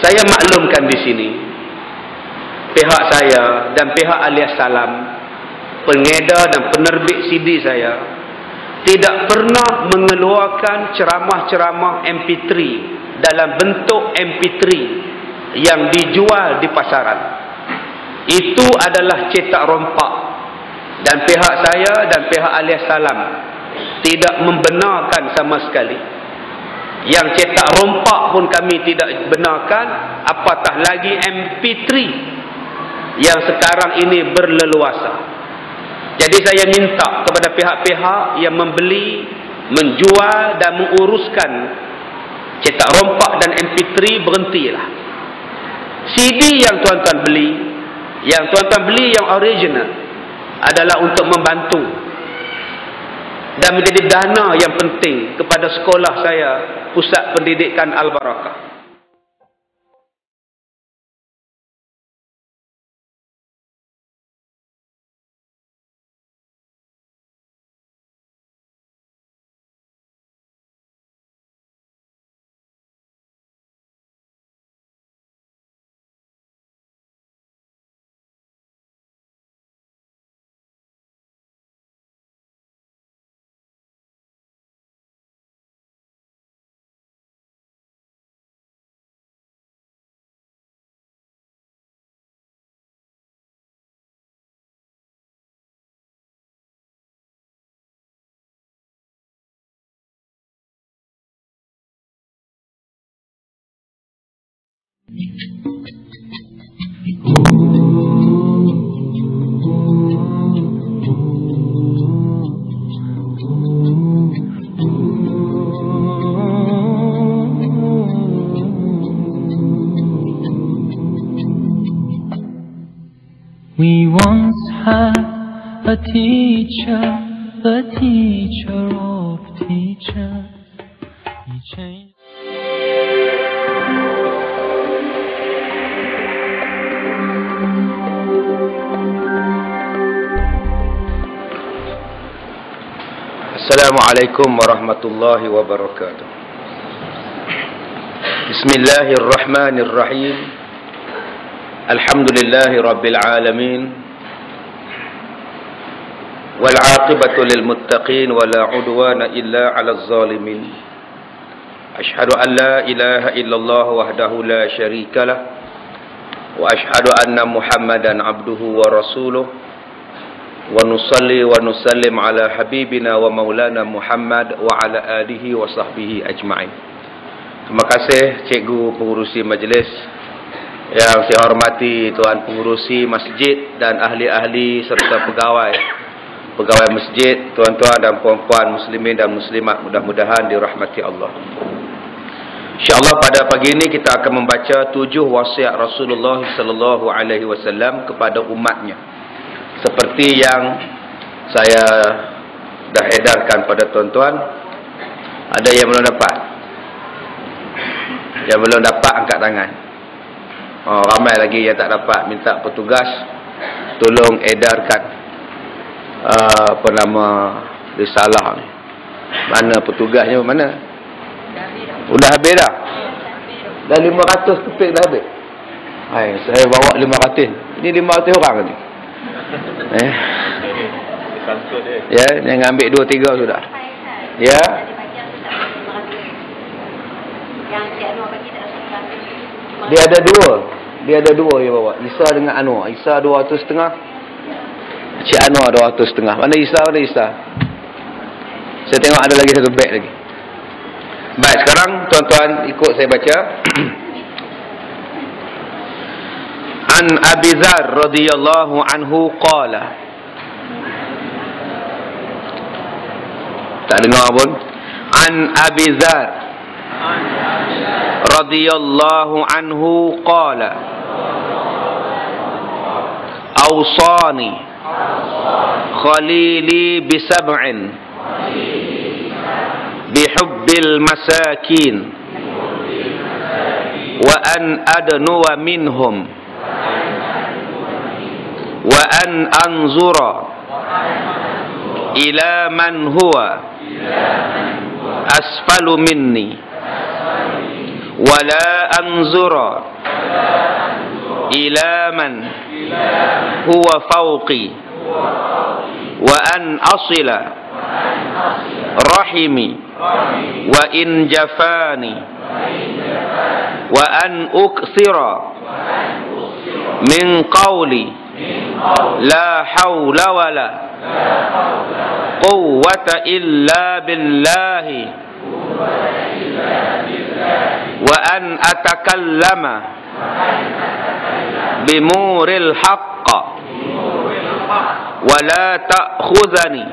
Saya maklumkan di sini, pihak saya dan pihak Alias Salam, pengedar dan penerbit CD saya, tidak pernah mengeluarkan ceramah-ceramah MP3 dalam bentuk MP3 yang dijual di pasaran. Itu adalah cetak rompak, dan pihak saya dan pihak Alias Salam tidak membenarkan sama sekali. Yang cetak rompak pun kami tidak benarkan, apatah lagi MP3 yang sekarang ini berleluasa. Jadi saya minta kepada pihak-pihak yang membeli, menjual dan menguruskan cetak rompak dan MP3, berhentilah. CD yang tuan-tuan beli, yang original, adalah untuk membantu dan menjadi dana yang penting kepada sekolah saya, Pusat Pendidikan Al-Barakah. We once had a teacher of teachers. He changed. Assalamualaikum warahmatullahi wabarakatuh. Bismillahirrahmanirrahim. Alhamdulillahi rabbil alamin. Wal aqibatu lil muttaqin wa la udwana illa 'alal zalimin. Ashhadu an la ilaha illallah wahdahu la syarikalah wa ashhadu anna Muhammadan abduhu wa rasuluh. Wa nusalli wa nusallim ala habibina wa maulana Muhammad wa ala alihi wa sahbihi ajma'in. Terima kasih cikgu pengurusi majlis, yang saya hormati tuan pengurusi masjid dan ahli-ahli serta pegawai masjid, tuan-tuan dan puan-puan muslimin dan muslimat, mudah-mudahan dirahmati Allah. InsyaAllah pada pagi ini kita akan membaca 7 wasiat Rasulullah sallallahu alaihi wasallam kepada umatnya, seperti yang saya dah edarkan pada tuan-tuan. Ada yang belum dapat? Yang belum dapat angkat tangan. Ramai lagi yang tak dapat. Minta petugas tolong edarkan apa nama risalah ni. Mana petugasnya? Mana? Sudah habis dah? Dah 500 keping dah habis. Hai, saya bawa 500. Ini 500 orang ni. Ya, jangan ambil 2-3 sudah. Ya. Dia ada dua yang bawa. Isa dengan Anwar. Isa 250. Cik Anwar 250. Mana Isa? Saya tengok ada lagi satu beg lagi. Baik, sekarang tuan-tuan ikut saya baca. An Abi Dzar radhiyallahu anhu qala. Tak dengar pun. An Abi Dzar radhiyallahu anhu qala. Awsani khalili bisab'in bihubbil masakin wa an adnuwa minhum wa an anzura ila man huwa asfalu minni wa la anzura ila man huwa fawqi wa an asila rahimi wa in jafani wa an ukthira min qawli la hawla wala quwwata illa billahi wa an atakallama bimuril haqqa wa la ta'khudhani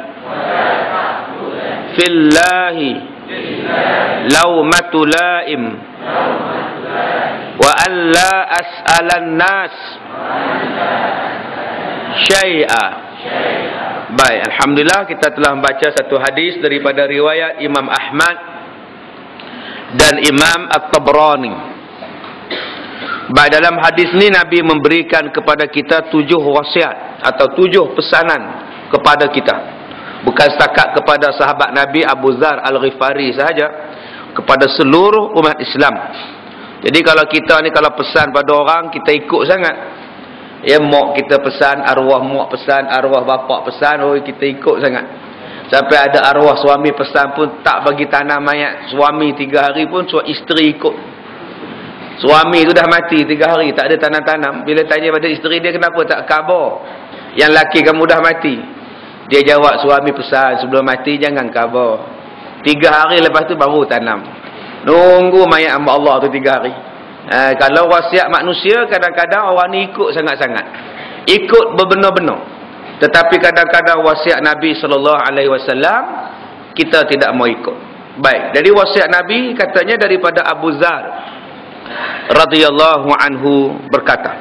fillahi lawmatu laim wa an la as'alan nas syai'a. Baik, alhamdulillah kita telah membaca satu hadis daripada riwayat Imam Ahmad dan Imam At-Tabrani. Baik, dalam hadis ni Nabi memberikan kepada kita 7 wasiat atau 7 pesanan kepada kita. Bukan setakat kepada sahabat Nabi Abu Dzar Al-Ghifari sahaja, kepada seluruh umat Islam. Jadi kalau kita ni kalau pesan pada orang, kita ikut sangat. Ya, mak kita pesan, arwah mak pesan, arwah bapak pesan, oh kita ikut sangat. Sampai ada arwah suami pesan pun tak bagi tanam mayat suami 3 hari pun isteri ikut. Suami tu dah mati 3 hari tak ada tanam-tanam. Bila tanya pada isteri dia, kenapa tak khabar yang laki kamu dah mati? Dia jawab, suami pesan sebelum mati jangan khabar. 3 hari lepas tu baru tanam. Nunggu mayat hamba Allah tu 3 hari. Kalau wasiat manusia, kadang-kadang orang ni ikut sangat-sangat, ikut bebenar-benar. Tetapi kadang-kadang wasiat Nabi SAW kita tidak mau ikut. Baik, dari wasiat Nabi katanya daripada Abu Dzar radhiyallahu anhu berkata,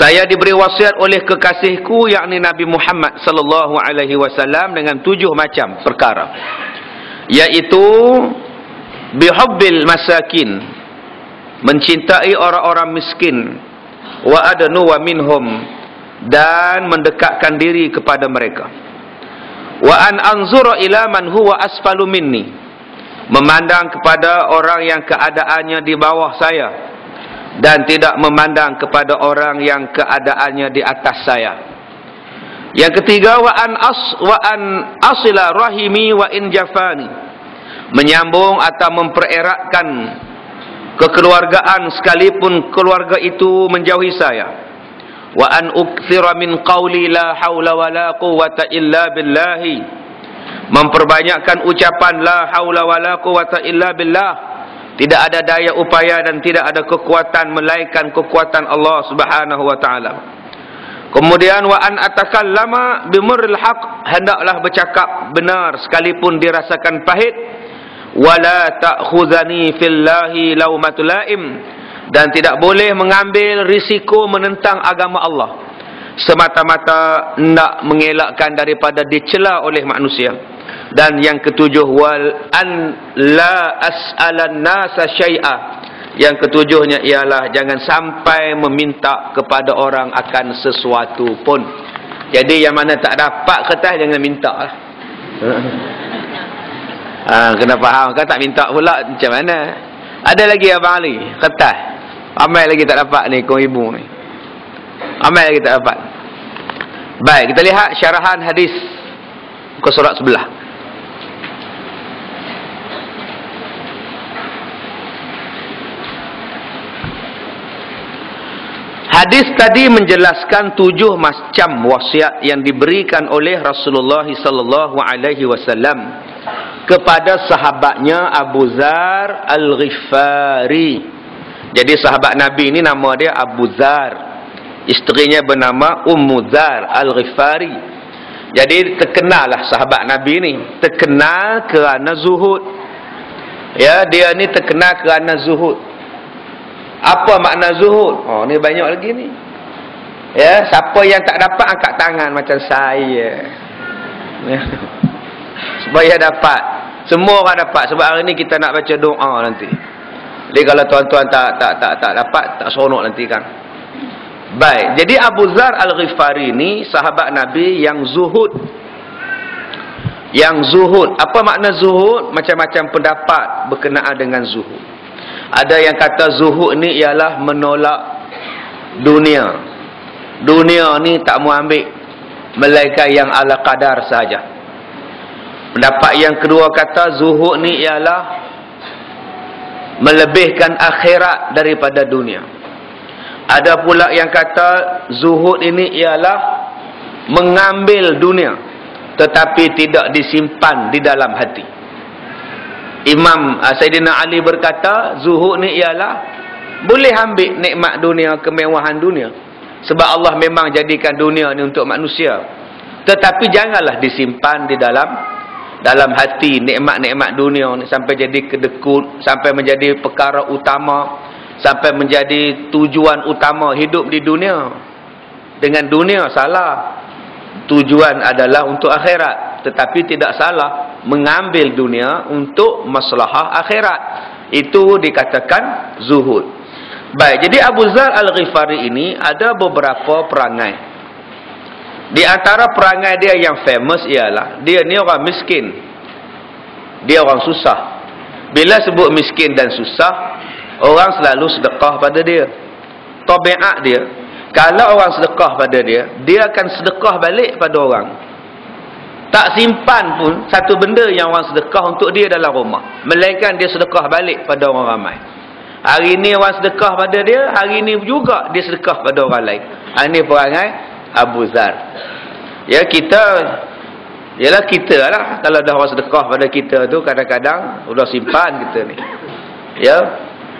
saya diberi wasiat oleh kekasihku yakni Nabi Muhammad SAW dengan 7 macam perkara, yaitu bihubbil masakin, mencintai orang-orang miskin, wa adnu wa minhum, dan mendekatkan diri kepada mereka, wa an anzura ila man huwa asfalu minni, memandang kepada orang yang keadaannya di bawah saya dan tidak memandang kepada orang yang keadaannya di atas saya. Yang ketiga, wa an asila rahimi wa in jafani, menyambung atau mempereratkan kekeluargaan sekalipun keluarga itu menjauhi saya. Wa an ukthira min qawli la haula wala quwwata illa billahi, memperbanyakkan ucapan la haula wala quwwata illa billah, tidak ada daya upaya dan tidak ada kekuatan melainkan kekuatan Allah Subhanahu wa taala. Kemudian wa an atakallama bimuril haq, hendaklah bercakap benar sekalipun dirasakan pahit. Wala ta'khudhani fillahi laumatul laim, dan tidak boleh mengambil risiko menentang agama Allah semata-mata nak mengelakkan daripada dicela oleh manusia. Dan yang ketujuh, wal an la as'alan nasa syai'a, yang ketujuhnya ialah jangan sampai meminta kepada orang akan sesuatu pun. Jadi yang mana tak dapat kertas jangan minta lah. Kena faham kan, tak minta pula macam mana. Ada lagi Abang Ali kertas, ramai lagi tak dapat ni kong ibu ni, ramai lagi tak dapat. Baik, kita lihat syarahan hadis ke surat sebelah. Hadis tadi menjelaskan 7 macam wasiat yang diberikan oleh Rasulullah sallallahu alaihi wasallam kepada sahabatnya Abu Dzar Al-Ghifari. Jadi sahabat Nabi ini nama dia Abu Dzar, isterinya bernama Ummu Dzar Al-Ghifari. Jadi terkenallah sahabat Nabi ini, terkenal kerana zuhud. Ya, dia ni terkenal kerana zuhud. Apa makna zuhud? Oh, ni banyak lagi ni. Ya, siapa yang tak dapat angkat tangan macam saya. Ya. Supaya dapat. Semua orang dapat, sebab hari ni kita nak baca doa nanti. Jadi kalau tuan-tuan tak dapat, tak seronok nanti kan. Baik, jadi Abu Dzar Al-Ghifari ni sahabat Nabi yang zuhud. Yang zuhud, apa makna zuhud? Macam-macam pendapat berkenaan dengan zuhud. Ada yang kata zuhud ni ialah menolak dunia. Dunia ni tak mau ambil, melainkan yang ala qadar sahaja. Pendapat yang kedua kata zuhud ni ialah melebihkan akhirat daripada dunia. Ada pula yang kata zuhud ini ialah mengambil dunia tetapi tidak disimpan di dalam hati. Imam Sayyidina Ali berkata zuhud ni ialah boleh ambil nikmat dunia, kemewahan dunia, sebab Allah memang jadikan dunia ni untuk manusia, tetapi janganlah disimpan di dalam hati nikmat-nikmat dunia ni sampai jadi kedekut, sampai menjadi perkara utama, sampai menjadi tujuan utama hidup di dunia. Dengan dunia salah. Tujuan adalah untuk akhirat, tetapi tidak salah mengambil dunia untuk maslahah akhirat. Itu dikatakan zuhud. Baik, jadi Abu Dzar Al-Ghifari ini ada beberapa perangai. Di antara perangai dia yang famous ialah dia ni orang miskin. Dia orang susah. Bila sebut miskin dan susah, orang selalu sedekah pada dia. Tabiat dia, kalau orang sedekah pada dia, dia akan sedekah balik pada orang. Tak simpan pun satu benda yang orang sedekah untuk dia dalam rumah, melainkan dia sedekah balik pada orang ramai. Hari ni orang sedekah pada dia, hari ni juga dia sedekah pada orang lain. Ini perangai Abu Dzar. Ya, kita lah, kalau dah orang sedekah pada kita tu, kadang-kadang sudah simpan kita ni. Ya,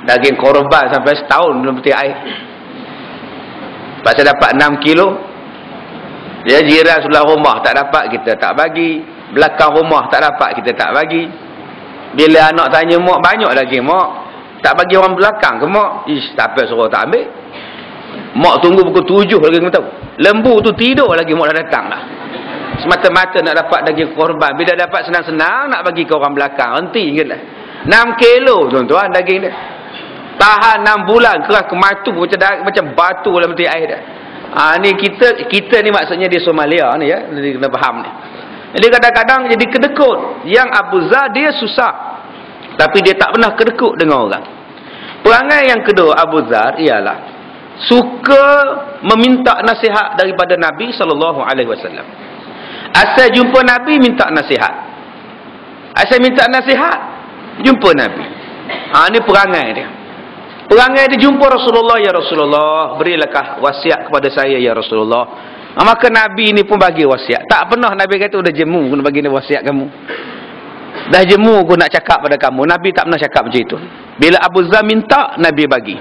daging korban sampai setahun belum peti air. Pasal dapat 6 kilo. Ya, jiran sebelah rumah tak dapat, kita tak bagi. Belakang rumah tak dapat, kita tak bagi. Bila anak tanya, mak banyak lagi mak, tak bagi orang belakang ke mak? Ish, siapa suruh tak ambil? Mak tunggu pukul 7 lagi, kamu tahu. Lembu tu tidur lagi, mak dah datang dah. Semata-mata nak dapat daging korban. Bila dapat senang-senang nak bagi ke orang belakang, henti ingat lah. 6 kilo tuan-tuan daging dia. Tahan 6 bulan, keras kematu macam batu dalam peti air dah. Ni kita ni maksudnya di Somalia ni ya, jadi kena faham ni. Jadi kadang-kadang jadi kedekut. Yang Abu Dzar dia susah, tapi dia tak pernah kedekut dengan orang. Perangai yang kedua Abu Dzar ialah suka meminta nasihat daripada Nabi SAW. Asal jumpa Nabi minta nasihat. Asal minta nasihat jumpa Nabi. Ni perangai dia. Perangai dia jumpa Rasulullah, ya Rasulullah, berilahkah wasiat kepada saya ya Rasulullah. Maka Nabi ni pun bagi wasiat. Tak pernah Nabi kata dah jemu aku nak bagi wasiat kamu. Dah jemu aku nak cakap pada kamu. Nabi tak pernah cakap macam itu. Bila Abu Dzar minta, Nabi bagi.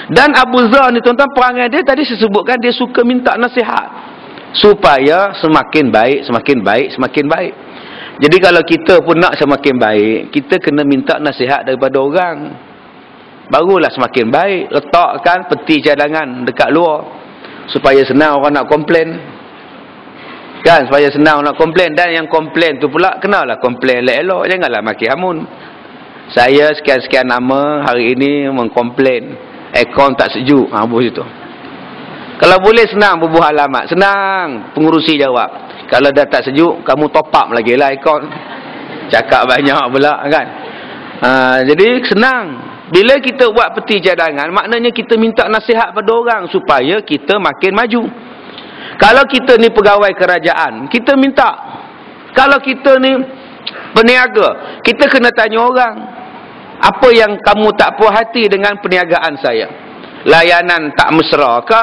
Dan Abu Dzar ni tuan-tuan, perangai dia tadi saya sebutkan, dia suka minta nasihat supaya semakin baik, semakin baik, semakin baik. Jadi kalau kita pun nak semakin baik, kita kena minta nasihat daripada orang. Barulah semakin baik. Letakkan peti cadangan dekat luar supaya senang orang nak komplain. Kan, supaya senang nak komplain. Dan yang komplain tu pula kenalah komplain elok-elok, janganlah maki hamun. Saya sekian-sekian nama hari ini mengkomplain aircon tak sejuk. Habis itu. Kalau boleh senang bubuh alamat, senang pengurusi jawab. Kalau dah tak sejuk, kamu top up lagi lah aircon. Cakap banyak pula kan. Jadi senang. Bila kita buat peti cadangan, maknanya kita minta nasihat pada orang supaya kita makin maju. Kalau kita ni pegawai kerajaan, kita minta. Kalau kita ni peniaga, kita kena tanya orang, apa yang kamu tak puas hati dengan perniagaan saya? Layanan tak mesra ke?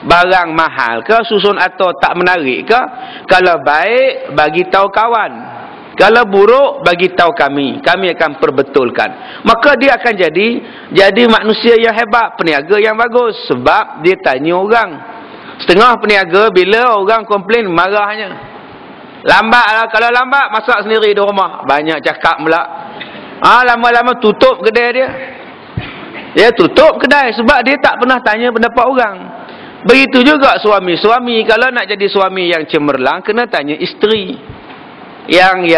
Barang mahal ke? Susun atau tak menarik ke? Kalau baik, bagi tahu kawan. Kalau buruk, bagi tahu kami. Kami akan perbetulkan. Maka dia akan jadi manusia yang hebat, peniaga yang bagus. Sebab dia tanya orang. Setengah peniaga bila orang komplain, marahnya. Lambat lah. Kalau lambat, masak sendiri di rumah. Banyak cakap pula. Lama-lama tutup kedai dia. Dia tutup kedai sebab dia tak pernah tanya pendapat orang. Begitu juga suami-suami. Kalau nak jadi suami yang cemerlang, kena tanya isteri. Yang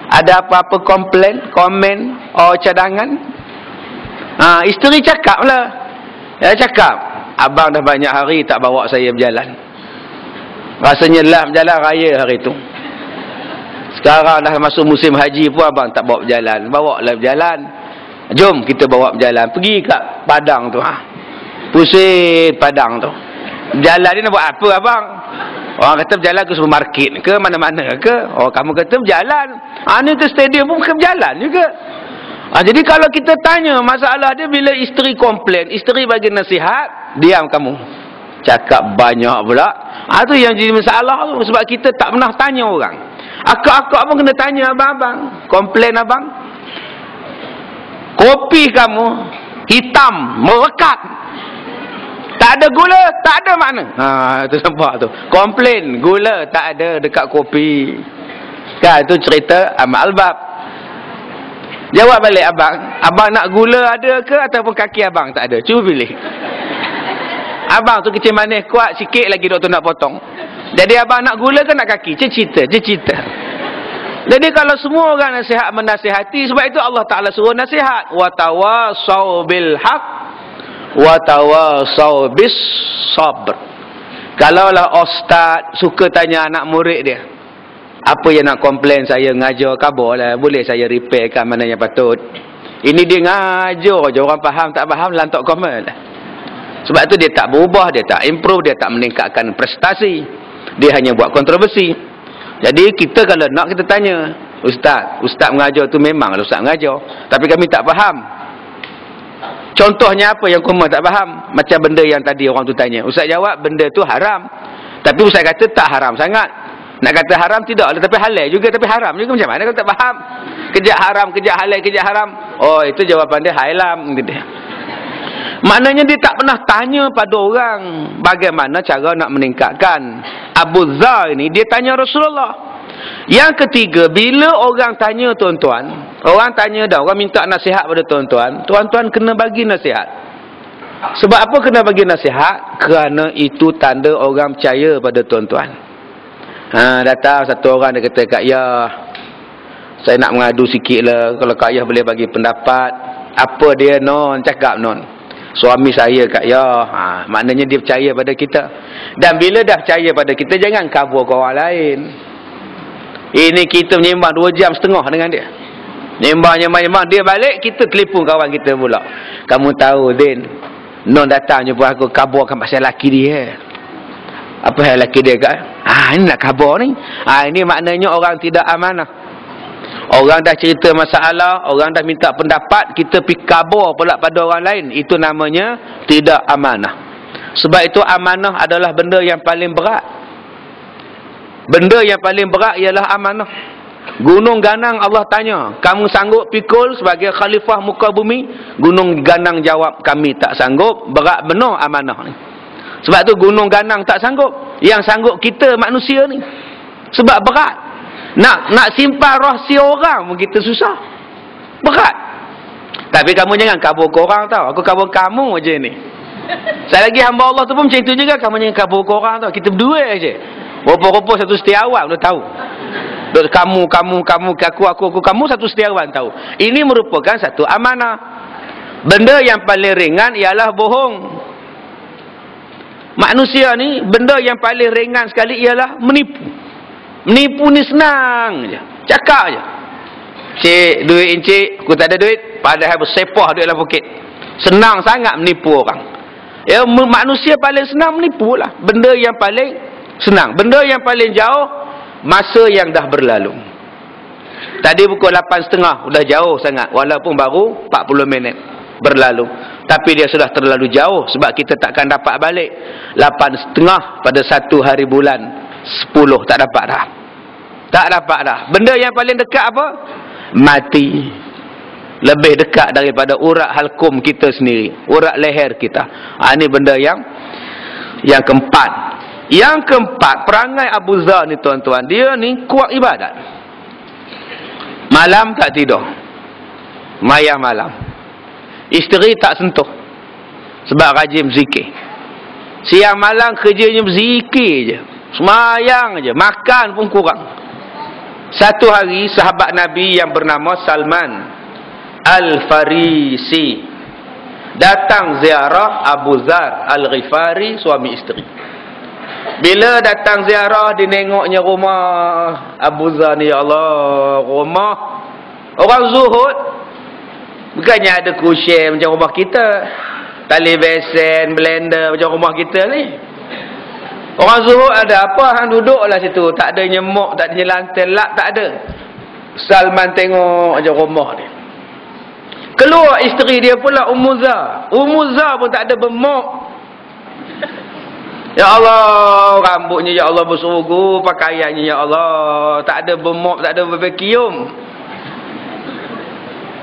ada apa-apa komplain, komen, cadangan. Isteri cakap lah. Dia cakap, abang dah banyak hari tak bawa saya berjalan. Rasanya lah berjalan raya hari tu. Sekarang dah masuk musim haji pun abang tak bawa berjalan. Bawa lah berjalan. Jom kita bawa berjalan. Pergi kat padang tu. Pusing padang tu. Jalan ni nak buat apa abang? Orang kata berjalan ke supermarket ke mana-mana ke. Oh, kamu kata berjalan. Ni ke stadium pun bukan berjalan juga. Jadi kalau kita tanya masalah dia bila isteri komplain, isteri bagi nasihat, diam kamu. Cakap banyak pula. Tu yang jadi masalah tu. Sebab kita tak pernah tanya orang. Akak-akak pun kena tanya abang-abang. Komplain abang. Kopi kamu hitam, merekat. Tak ada gula, tak ada makna. Tu nampak tu. Komplain, gula tak ada dekat kopi. Kan tu cerita Amal Albab. Jawab balik abang. Abang nak gula ada ke ataupun kaki abang tak ada? Cuba pilih. Abang tu kecil manis kuat sikit lagi doktor nak potong. Jadi abang nak gula ke nak kaki? Cerita. Jadi kalau semua orang nasihat menasihati, sebab itu Allah Ta'ala suruh nasihat. Wa tawasau bil haq wa tawasau bis sabr. Kalaulah ustaz suka tanya anak murid dia, apa yang nak komplain saya ngajar khabar lah, boleh saya repairkan mana yang patut. Ini dia ngajar je, orang faham tak faham lantak komen lah. Sebab tu dia tak berubah, dia tak improve, dia tak meningkatkan prestasi, dia hanya buat kontroversi. Jadi kita kalau nak kita tanya, Ustaz mengajar tu memanglah Ustaz mengajar, tapi kami tak faham. Contohnya apa yang kamu tak faham? Macam benda yang tadi orang tu tanya. Ustaz jawab benda tu haram. Tapi Ustaz kata tak haram sangat. Nak kata haram tidak, tapi halal juga, tapi haram juga. Macam mana kalau tak faham? Kejap haram, kejap halal, kejap haram. Oh, itu jawapan dia haram gitu. Maknanya dia tak pernah tanya pada orang bagaimana cara nak meningkatkan. Abu Dzar ini dia tanya Rasulullah. Yang ketiga, bila orang tanya tuan-tuan, orang tanya dah, orang minta nasihat pada tuan-tuan, tuan-tuan kena bagi nasihat. Sebab apa kena bagi nasihat? Kerana itu tanda orang percaya pada tuan-tuan. Datang satu orang dia kata, Kak Ya, saya nak mengadu sikit lah, kalau Kak Ya boleh bagi pendapat. Apa dia non? Cakap non, suami saya Kak Ya. Maknanya dia percaya pada kita. Dan bila dah percaya pada kita, jangan kabur ke orang lain. Ini kita menyembang 2 jam setengah dengan dia. Nyembang dia balik, kita telefon kawan kita pula. Kamu tahu Din, non datang jumpa aku kabarkan pasal laki dia. Apa hal laki dia Kak? Ini nak kabar ni. Ini maknanya orang tidak amanah. Orang dah cerita masalah, orang dah minta pendapat, kita pergi kabar pula pada orang lain. Itu namanya tidak amanah. Sebab itu amanah adalah benda yang paling berat. Benda yang paling berat ialah amanah. Gunung Ganang Allah tanya, kamu sanggup pikul sebagai khalifah muka bumi? Gunung Ganang jawab, kami tak sanggup. Berat benar amanah ni. Sebab tu Gunung Ganang tak sanggup. Yang sanggup kita manusia ni. Sebab berat. Nak simpan rahsia orang pun kita susah. Berat. Tapi kamu jangan kabur ke orang tau. Aku kabur kamu je ni. Saya lagi hamba Allah tu pun macam itu juga. Kamu jangan kabur ke orang tau. Kita berdua je. Rupa-rupa satu setiawan dah tahu. Kamu, aku, kamu satu setiawan tahu. Ini merupakan satu amanah. Benda yang paling ringan ialah bohong. Manusia ni benda yang paling ringan sekali ialah menipu. Menipu ni senang je. Cakap je. Cik, duit encik, aku tak ada duit. Padahal bersepah duit dalam poket. Senang sangat menipu orang. Ya, manusia paling senang menipu lah. Benda yang paling senang. Benda yang paling jauh, masa yang dah berlalu. Tadi pukul 8.30, sudah jauh sangat. Walaupun baru 40 minit berlalu. Tapi dia sudah terlalu jauh. Sebab kita takkan dapat balik. 8.30 pada 1 hari bulan 10, tak dapat dah. Tak dapat dah. Benda yang paling dekat apa? Mati. Lebih dekat daripada urat halkum kita sendiri. Urat leher kita. Ini benda yang keempat. Yang keempat, perangai Abu Dzar ni tuan-tuan, dia ni kuat ibadat. Malam tak tidur. Maya malam. Isteri tak sentuh. Sebab rajin berzikir. Siang malam kerjanya berzikir je. Semayang je. Makan pun kurang. Satu hari sahabat Nabi yang bernama Salman Al-Farisi datang ziarah Abu Dzar Al-Ghifari, suami isteri. Bila datang ziarah, dia nengoknya rumah Abu Dzar ni, ya Allah, rumah orang zuhud. Bukannya ada kusyen macam rumah kita. Tali besen, blender macam rumah kita ni. Orang Zuhud ada apa? Hang duduklah situ. Tak ada nyemuk, tak ada nyelantai, lak, tak ada. Salman tengok aja rumah dia. Keluar isteri dia pula Ummu Zar. Ummu Zar pun tak ada bermuk. Ya Allah, rambutnya ya Allah bersurugu, pakaiannya ya Allah, tak ada bermuk, tak ada bervacuum.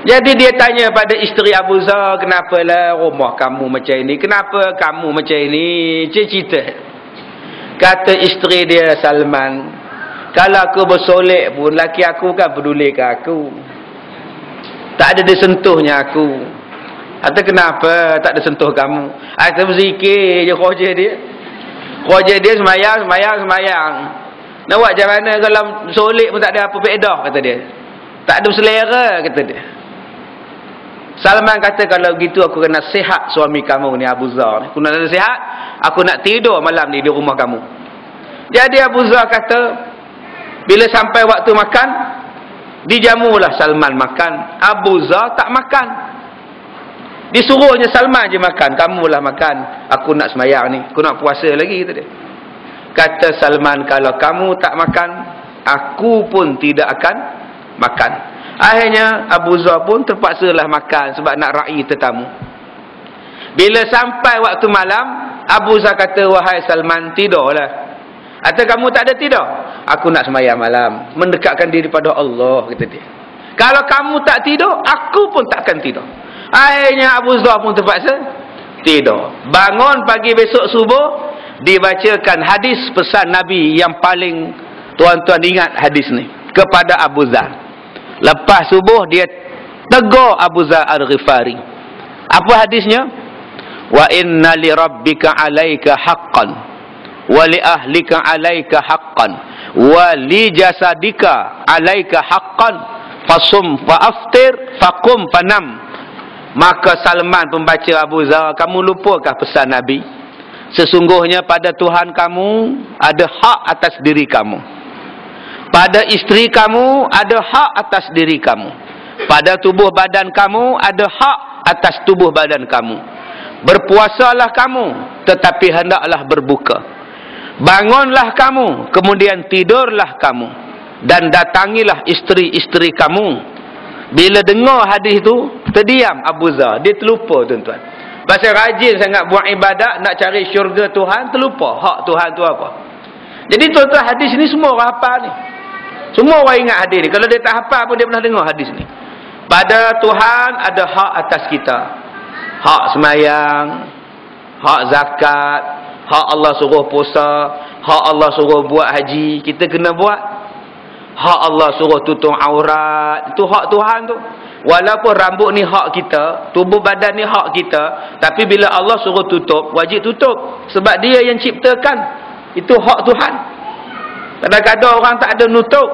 Jadi dia tanya pada isteri Abu Zar, kenapalah rumah kamu macam ini? Kenapa kamu macam ini? Cerita. Kata isteri dia Salman, kalau aku bersolek pun laki aku kan peduli ke aku. Tak ada disentuhnya aku. Kata kenapa tak ada sentuh kamu? Kata berzikir je kerja dia. Kerja dia semayang. Nak buat macam mana kalau solek pun tak ada apa faedah, kata dia. Tak ada selera, kata dia. Salman kata kalau begitu aku kena sihat suami kamu ni Abu Zar. Aku nak sihat, aku nak tidur malam ni di rumah kamu. Jadi Abu Zar kata bila sampai waktu makan, dijamulah Salman makan. Abu Zar tak makan. Disuruhnya Salman je makan. Kamulah makan. Aku nak semayang ni. Aku nak puasa lagi, kata dia. Kata Salman, kalau kamu tak makan, aku pun tidak akan makan. Akhirnya Abu Zar pun terpaksalah makan sebab nak ra'i tetamu. Bila sampai waktu malam, Abu Zar kata, wahai Salman, tidurlah. Kata kamu tak ada tidur? Aku nak sembahyang malam, mendekatkan diri pada Allah, kata dia. Kalau kamu tak tidur, aku pun takkan tidur. Akhirnya Abu Zar pun terpaksa tidur. Bangun pagi besok subuh, dibacakan hadis pesan Nabi yang paling tuan-tuan ingat hadis ni kepada Abu Zar. Lepas subuh dia tegur Abu Zar Al-Ghifari. Apa hadisnya? Wa inna li rabbika 'alaika haqqan wa li ahlika 'alaika haqqan wa li jasadika 'alaika haqqan fasum fa aftir faqum fanam. Maka Salman pembaca Abu Zar, kamu lupakah pesan Nabi? Sesungguhnya pada Tuhan kamu ada hak atas diri kamu. Pada isteri kamu ada hak atas diri kamu. Pada tubuh badan kamu ada hak atas tubuh badan kamu. Berpuasalah kamu, tetapi hendaklah berbuka. Bangunlah kamu, kemudian tidurlah kamu. Dan datangilah isteri-isteri kamu. Bila dengar hadis itu, terdiam Abu Zar. Dia terlupa, tuan-tuan. Pasal rajin sangat buat ibadat, nak cari syurga Tuhan, terlupa hak Tuhan tu apa. Jadi tuan-tuan, hadis ni semua orang hafal ni. Semua orang ingat hadis ni. Kalau dia tak hafal pun dia pernah dengar hadis ni. Pada Tuhan ada hak atas kita. Hak semayang, hak zakat, hak Allah suruh puasa, hak Allah suruh buat haji, kita kena buat. Hak Allah suruh tutup aurat, itu hak Tuhan tu. Walaupun rambut ni hak kita, tubuh badan ni hak kita, tapi bila Allah suruh tutup, wajib tutup. Sebab dia yang ciptakan. Itu hak Tuhan. Kadang-kadang orang tak ada nutup,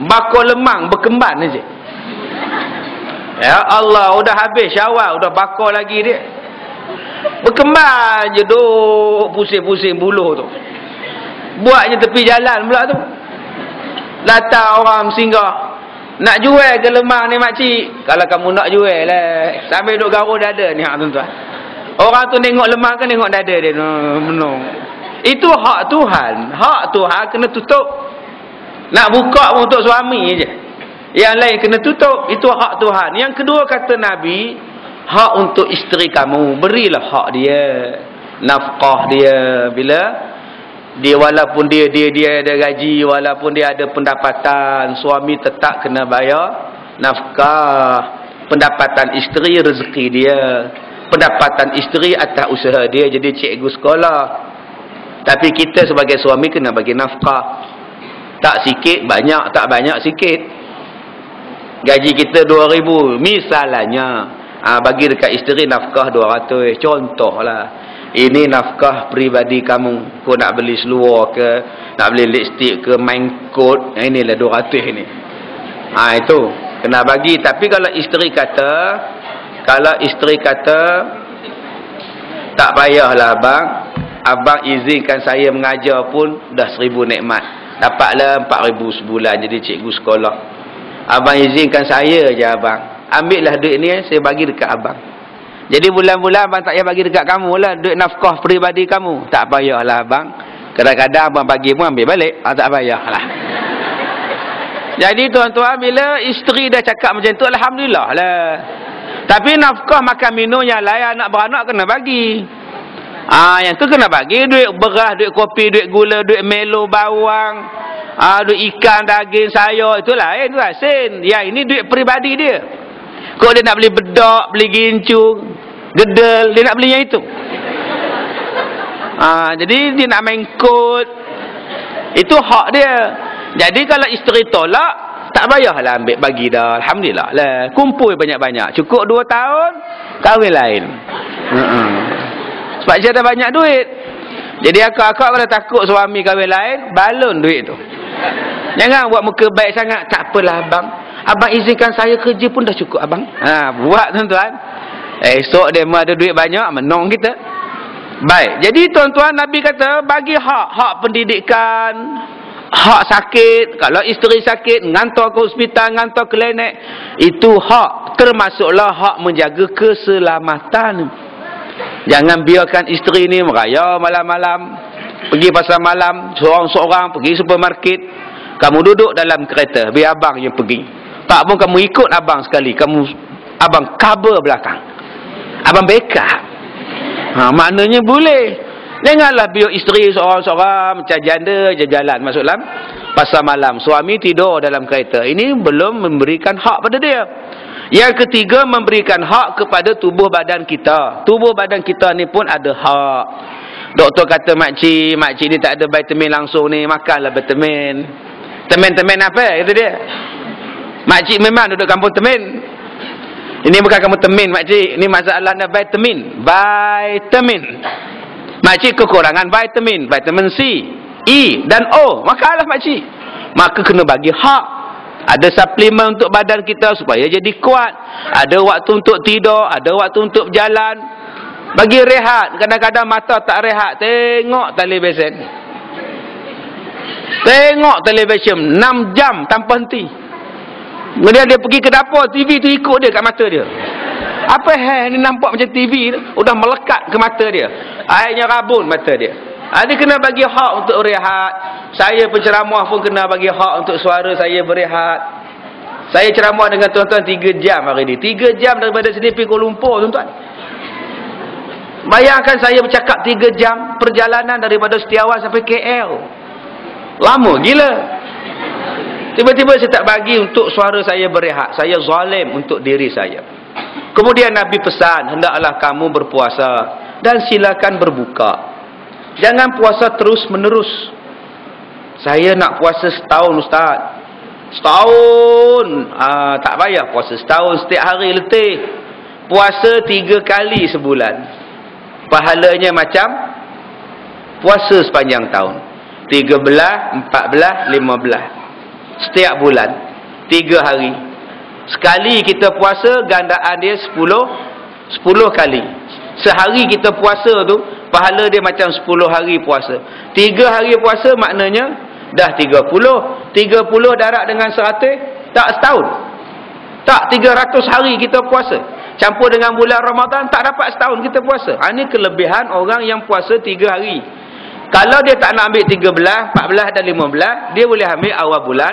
bakul lemang berkemban aja. Ya Allah, udah habis Syawal, udah bakul lagi dia. Berkemban je, duk pusing-pusing buluh tu. Buatnya tepi jalan pula tu. Datang orang singgah, nak jual ke lemang ni makcik? Kalau kamu nak jual lah, sambil duk garuh dada ni, tuan-tuan. Orang tu tengok lemang kan, tengok dada dia, menung. Itu hak Tuhan. Hak Tuhan kena tutup. Nak buka pun untuk suami je. Yang lain kena tutup. Itu hak Tuhan. Yang kedua kata Nabi, hak untuk isteri kamu. Berilah hak dia. Nafkah dia. Bila dia walaupun dia ada gaji, walaupun dia ada pendapatan, suami tetap kena bayar nafkah. Pendapatan isteri rezeki dia. Pendapatan isteri atas usaha dia jadi cikgu sekolah. Tapi kita sebagai suami kena bagi nafkah. Tak sikit, banyak. Tak banyak, sikit. Gaji kita 2,000. Misalnya, bagi dekat isteri nafkah 200. Contohlah. Ini nafkah peribadi kamu. Kau nak beli seluar ke, nak beli lipstick ke, main coat. Inilah 200 ni. Itu. Kena bagi. Tapi kalau isteri kata, tak payahlah abang. Abang izinkan saya mengajar pun dah 1,000 nikmat. Dapatlah 4,000 sebulan jadi cikgu sekolah. Abang izinkan saya je abang. ambillah duit ni saya bagi dekat abang. Jadi bulan-bulan abang tak payah bagi dekat kamu lah, duit nafkah peribadi kamu. Tak payahlah abang. Kadang-kadang abang bagi pun ambil balik. Tak payahlah. Jadi tuan-tuan, bila isteri dah cakap macam tu, alhamdulillah lah. Tapi nafkah makan minum yang lain, anak beranak kena bagi. Yang tu kena bagi. Duit beras, duit kopi, duit gula, duit melo, bawang, duit ikan, daging, sayur, itu lain, tu asin. Yang ini duit peribadi dia. Kok dia nak beli bedak, beli gincu, gedel, dia nak beli yang itu. Jadi dia nak main kod. Itu hak dia. Jadi kalau isteri tolak, tak payahlah ambil bagi dah. Alhamdulillah lah. Kumpul banyak-banyak. Cukup 2 tahun, kahwin lain. Sebab dia ada banyak duit. Jadi akak-akak kalau takut suami kahwin lain, balon duit tu. Jangan buat muka baik sangat. Tak apalah abang. Abang izinkan saya kerja pun dah cukup abang. Buat tuan-tuan. Esok dia ada duit banyak, menong kita. Baik. Jadi tuan-tuan, Nabi kata bagi hak. Hak pendidikan, hak sakit. Kalau isteri sakit, ngantar ke hospital, ngantar ke klinik. Itu hak. Termasuklah hak menjaga keselamatan. Jangan biarkan isteri ni meraya malam-malam. Pergi pasar malam, seorang-seorang pergi supermarket. Kamu duduk dalam kereta, biar abang yang pergi. Tak pun kamu ikut abang sekali. Abang cover belakang. Abang backup. Maknanya boleh. Janganlah biar isteri seorang-seorang macam janda jalan masuk dalam pasar malam. Suami tidur dalam kereta. Ini belum memberikan hak pada dia. Yang ketiga, memberikan hak kepada tubuh badan kita. Tubuh badan kita ni pun ada hak. Doktor kata makcik ni tak ada vitamin langsung ni, makanlah vitamin. Temen-temen apa? Kata dia. Makcik memang duduk kampung temen. Ini bukan kampung temen makcik. Ini masalahnya vitamin. Vitamin. Makcik kekurangan vitamin. Vitamin C, E dan O. Makanlah makcik. Maka kena bagi hak. Ada suplemen untuk badan kita supaya jadi kuat. Ada waktu untuk tidur. Ada waktu untuk berjalan. Bagi rehat. Kadang-kadang mata tak rehat. Tengok televisyen. Tengok televisyen 6 jam tanpa henti. Kemudian dia pergi ke dapur, TV tu ikut dia kat mata dia. Apa ni nampak macam TV tu? Udah melekat ke mata dia. Airnya rabun mata dia. Dia kena bagi hak untuk rehat. Saya penceramah pun kena bagi hak untuk suara saya berehat. Saya ceramah dengan tuan-tuan 3 jam hari ni. 3 jam daripada sini pergi Kuala Lumpur, tuan-tuan. Bayangkan saya bercakap 3 jam perjalanan daripada Setiawan sampai KL. Lama gila. Tiba-tiba saya tak bagi untuk suara saya berehat. Saya zalim untuk diri saya. Kemudian Nabi pesan, hendaklah kamu berpuasa dan silakan berbuka. Jangan puasa terus menerus. Saya nak puasa setahun, Ustaz. Setahun. Tak payah puasa setahun setiap hari letih. Puasa 3 kali sebulan. Pahalanya macam puasa sepanjang tahun. 13, 14, 15. Setiap bulan 3 hari. Sekali kita puasa, gandaan dia 10 kali. Sehari kita puasa tu, pahala dia macam 10 hari puasa. 3 hari puasa maknanya dah 30. 30 darab dengan 100, tak setahun. Tak 300 hari kita puasa. Campur dengan bulan Ramadan, tak dapat setahun kita puasa. Ini kelebihan orang yang puasa 3 hari. Kalau dia tak nak ambil 13, 14 dan 15, dia boleh ambil awal bulan,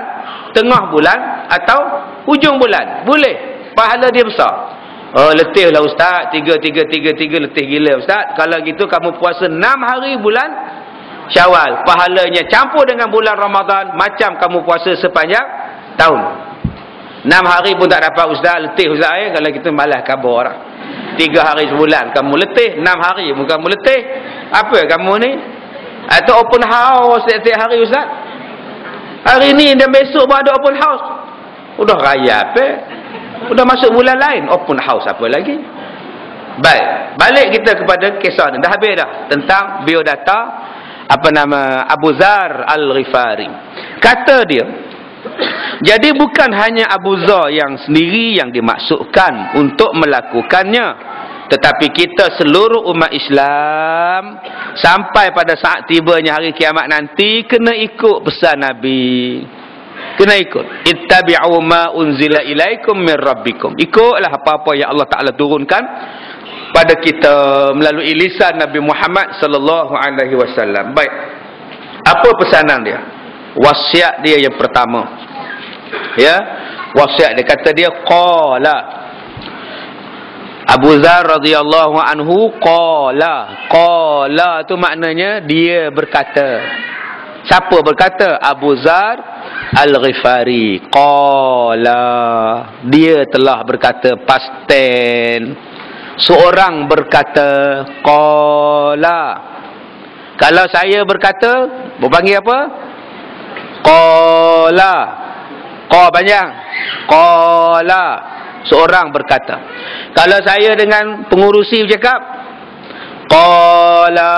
tengah bulan atau hujung bulan. Boleh. Pahala dia besar. Letih lah Ustaz. 3 letih gila Ustaz. Kalau gitu kamu puasa 6 hari bulan Syawal. Pahalanya campur dengan bulan Ramadan macam kamu puasa sepanjang tahun. 6 hari pun tak dapat Ustaz. Letih Ustaz. Kalau kita malas khabar orang. 3 hari sebulan kamu letih. 6 hari pun kamu letih. Apa kamu ni? Atau open house setiap hari Ustaz. Hari ni dan besok pun ada open house. Udah raya apa? Udah masuk bulan lain. Open house apa lagi? Baik. Balik kita kepada kisah ni. Dah habis dah. Tentang biodata Abu Zar Al-Ghifari. Kata dia, jadi bukan hanya Abu Zar yang sendiri yang dimaksudkan untuk melakukannya. Tetapi kita seluruh umat Islam sampai pada saat tibanya hari kiamat nanti kena ikut pesan Nabi. Kena ikut. Ittabi'u ma unzila ilaikum min rabbikum. Ikutlah apa-apa yang Allah Ta'ala turunkan pada kita melalui lisan Nabi Muhammad sallallahu alaihi wasallam. Baik. Apa pesanan dia? Wasiat dia yang pertama. Ya. Wasiat dia kata dia qala. Abu Dzar radhiyallahu anhu qala. Qala tu maknanya dia berkata. Siapa berkata? Abu Dzar Al-Ghifari. Qala. Dia telah berkata, past tense. Seorang berkata qala. Kalau saya berkata, berpanggil apa? Qala. Qa panjang. Qala. Seorang berkata. Kalau saya dengan pengurusi bercakap, qala.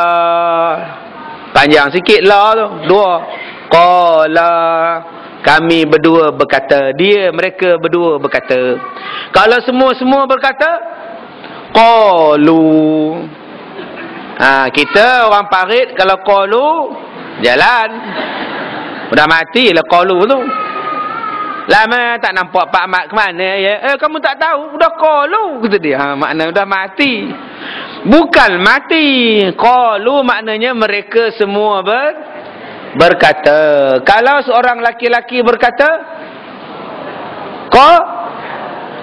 Panjang sikit lah tu. Dua. Qala. Kami berdua berkata. Dia, mereka berdua berkata. Kalau semua-semua berkata, qalu. Kita orang parit kalau qalu, jalan. Udah mati lah qalu tu. Lama tak nampak Pak Mat ke mana ya? Kamu tak tahu, udah qalu kata dia. Makna udah mati. Bukan mati. Qalu maknanya mereka semua berkata. Kalau seorang laki-laki berkata,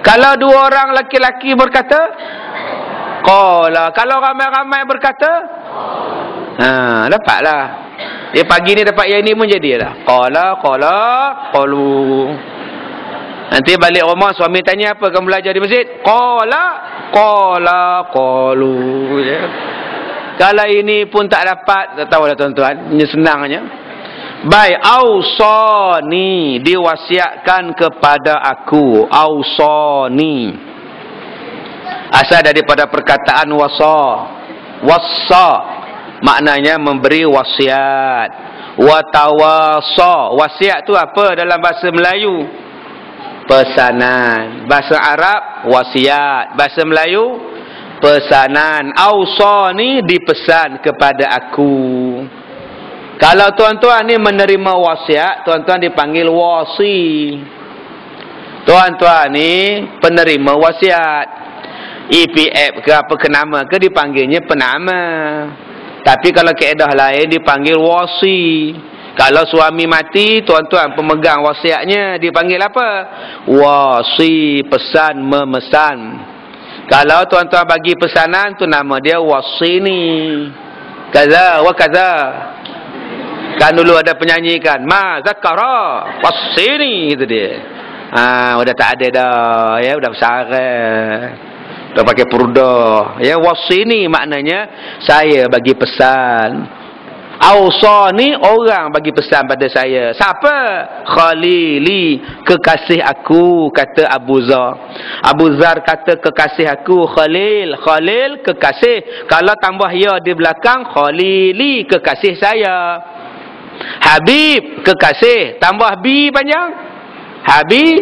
kalau dua orang laki-laki berkata, qala. Kalau ramai-ramai berkata, dapatlah. Dia pagi ni dapat yang ni pun jadilah. Qala, qalu. Nanti balik rumah suami tanya apa kamu belajar di masjid? Qala, qalu. Ya. Kalau ini pun tak dapat, tak tahu dah tuan-tuan. Ini senangnya. Baik, ausani, diwasiatkan kepada aku. Ausani. Asal daripada perkataan wassa. Maknanya memberi wasiat. Watawasa. Wasiat tu apa dalam bahasa Melayu? Pesanan. Bahasa Arab wasiat. Bahasa Melayu pesanan. Ausani, dipesan kepada aku. Kalau tuan-tuan ni menerima wasiat, tuan-tuan dipanggil wasi. Tuan-tuan ni penerima wasiat. EPF ke apa ke nama ke dipanggilnya penama. Tapi kalau kaedah lain dipanggil wasi. Kalau suami mati, tuan-tuan pemegang wasiatnya dipanggil apa? Wasi, pesan memesan. Kalau tuan-tuan bagi pesanan tu nama dia wasini. Kaza wa kaza. Kan dulu ada penyanyi kan, ma zakara wasini gitu dia. Udah tak ada dah, ya udah bersarang. Dah pakai purda. Ya, wasini maknanya saya bagi pesan. Ausani, orang bagi pesan pada saya. Siapa? Khalili, kekasih aku, kata Abu Dzar. Abu Dzar kata kekasih aku Khalil. Khalil kekasih. Kalau tambah ya di belakang, Khalili kekasih saya. Habib kekasih. Tambah bi panjang, Habib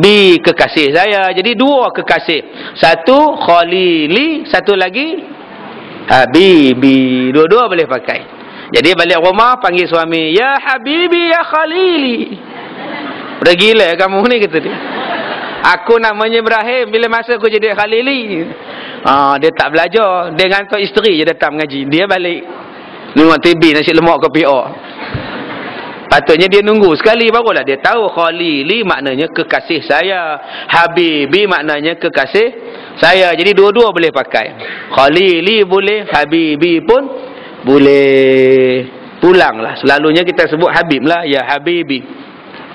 bi kekasih saya. Jadi dua kekasih. Satu Khalili, satu lagi Habibi. Dua-dua boleh pakai. Jadi balik rumah panggil suami, ya Habibi, ya Khalili. Udah gila kamu ni, kata dia. Aku namanya Ibrahim, bila masa aku jadi Khalili. Dia tak belajar. Dia ngantuk isteri je datang mengaji. Dia balik tengok TV, nasi lemak kopi O. Patutnya dia nunggu sekali barulah dia tahu Khalili maknanya kekasih saya. Habibi maknanya kekasih saya. Jadi dua-dua boleh pakai. Khalili boleh, Habibi pun boleh. Pulanglah. Selalunya kita sebut Habib lah. Ya Habibi,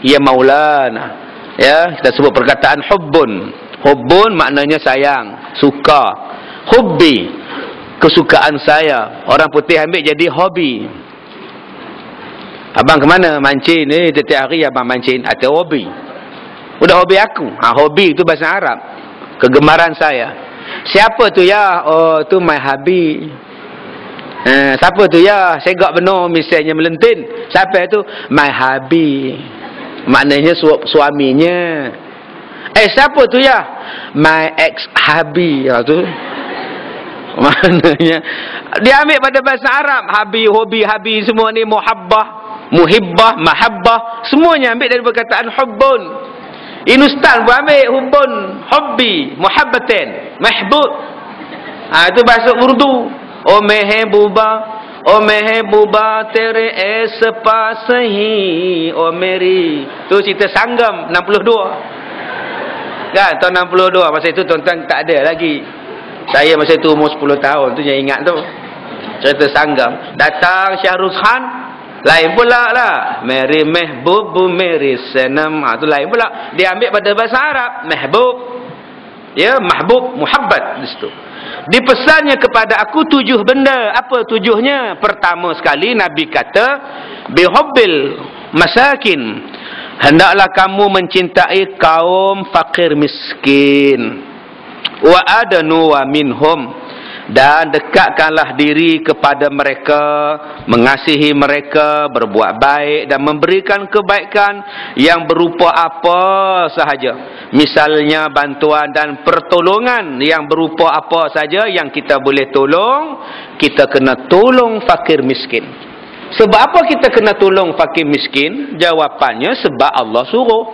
ya Maulana. Ya, kita sebut perkataan hubbun. Hubbun maknanya sayang, suka. Hubbi, kesukaan saya. Orang putih ambil jadi hobi. Abang ke mana? Mancin. Setiap hari abang mancin. Atau hobi. Udah hobi aku. Hobi itu bahasa Arab. Kegemaran saya. Siapa tu ya? Oh, tu my hubby. Siapa tu ya? Segak benar misalnya melentin. Siapa tu? My hubby. Maknanya suaminya. Siapa tu ya? My ex-hubby. Tu maknanya dia ambil pada bahasa Arab. Habi, hobi, habi, semua ni muhabbah. muhibbah, mahabbah, semuanya ambil dari perkataan hubbun. Inustan pun ambil hubbun, hubbi, muhabbatin, mahbub. Itu bahasa Urdu. O mehbuba tere aise paas hi o meri. Tu cerita Sanggam 62. Kan tahun 62, masa itu tuan-tuan tak ada lagi. Saya masa itu umur 10 tahun tu yang ingat tu. Cerita Sanggam. Datang Syahrul Khan, lain pula lah. Meri mehbub meri senam. Tu lain pula. Dia ambil pada bahasa Arab, mehbub. Ya, mahbub, muhabbat di situ. Dipesannya kepada aku 7 benda. Apa 7-nya? Pertama sekali Nabi kata, bihubbil masakin. Hendaklah kamu mencintai kaum fakir miskin. Wa adanu wa minhum. Dan dekatkanlah diri kepada mereka, mengasihi mereka, berbuat baik dan memberikan kebaikan yang berupa apa sahaja. Misalnya bantuan dan pertolongan yang berupa apa saja yang kita boleh tolong, kita kena tolong fakir miskin. Sebab apa kita kena tolong fakir miskin? Jawapannya sebab Allah suruh.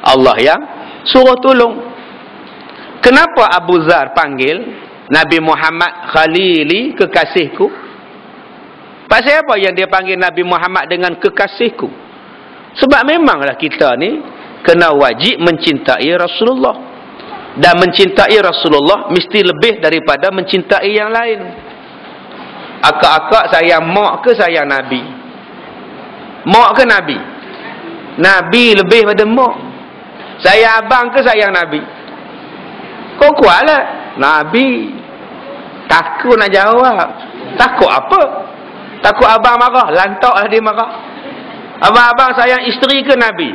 Allah yang suruh tolong. Kenapa Abu Zar panggil Nabi Muhammad Khalili, kekasihku? Pasal apa yang dia panggil Nabi Muhammad dengan kekasihku? Sebab memanglah kita ni kena wajib mencintai Rasulullah. Dan mencintai Rasulullah mesti lebih daripada mencintai yang lain. Akak-akak sayang mak ke sayang Nabi? Mak ke Nabi? Nabi lebih pada mak. Sayang abang ke sayang Nabi? Kau kuatlah. Nabi. Takut nak jawab. Takut apa? Takut abang marah. Lantaklah dia marah. Abang-abang sayang isteri ke Nabi?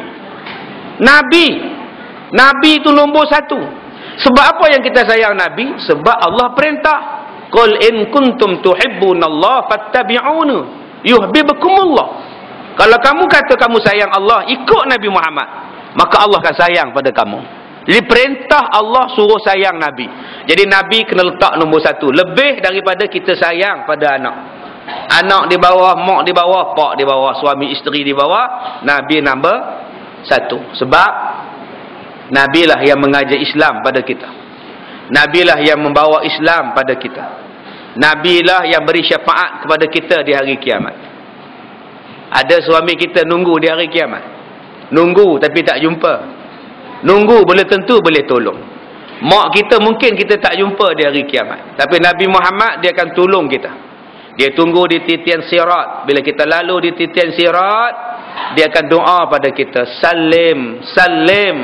Nabi. Nabi itu nombor 1. Sebab apa yang kita sayang Nabi? Sebab Allah perintah. Qul in kuntum tuhibbunallaha fattabi'uni yuhibbukumullah. Kalau kamu kata kamu sayang Allah, ikut Nabi Muhammad, maka Allah akan sayang pada kamu. Jadi perintah Allah suruh sayang Nabi. Jadi Nabi kena letak nombor 1. Lebih daripada kita sayang pada anak. Anak di bawah, mak di bawah, pak di bawah, suami isteri di bawah, Nabi nombor 1. Sebab Nabi lah yang mengajar Islam pada kita. Nabi lah yang membawa Islam pada kita. Nabi lah yang beri syafaat kepada kita di hari kiamat. Ada suami kita nunggu di hari kiamat. Nunggu tapi tak jumpa. Nunggu boleh tentu boleh tolong. Mak kita mungkin kita tak jumpa di hari kiamat. Tapi Nabi Muhammad dia akan tolong kita. Dia tunggu di titian sirat. Bila kita lalu di titian sirat, dia akan doa pada kita. Salim, salim.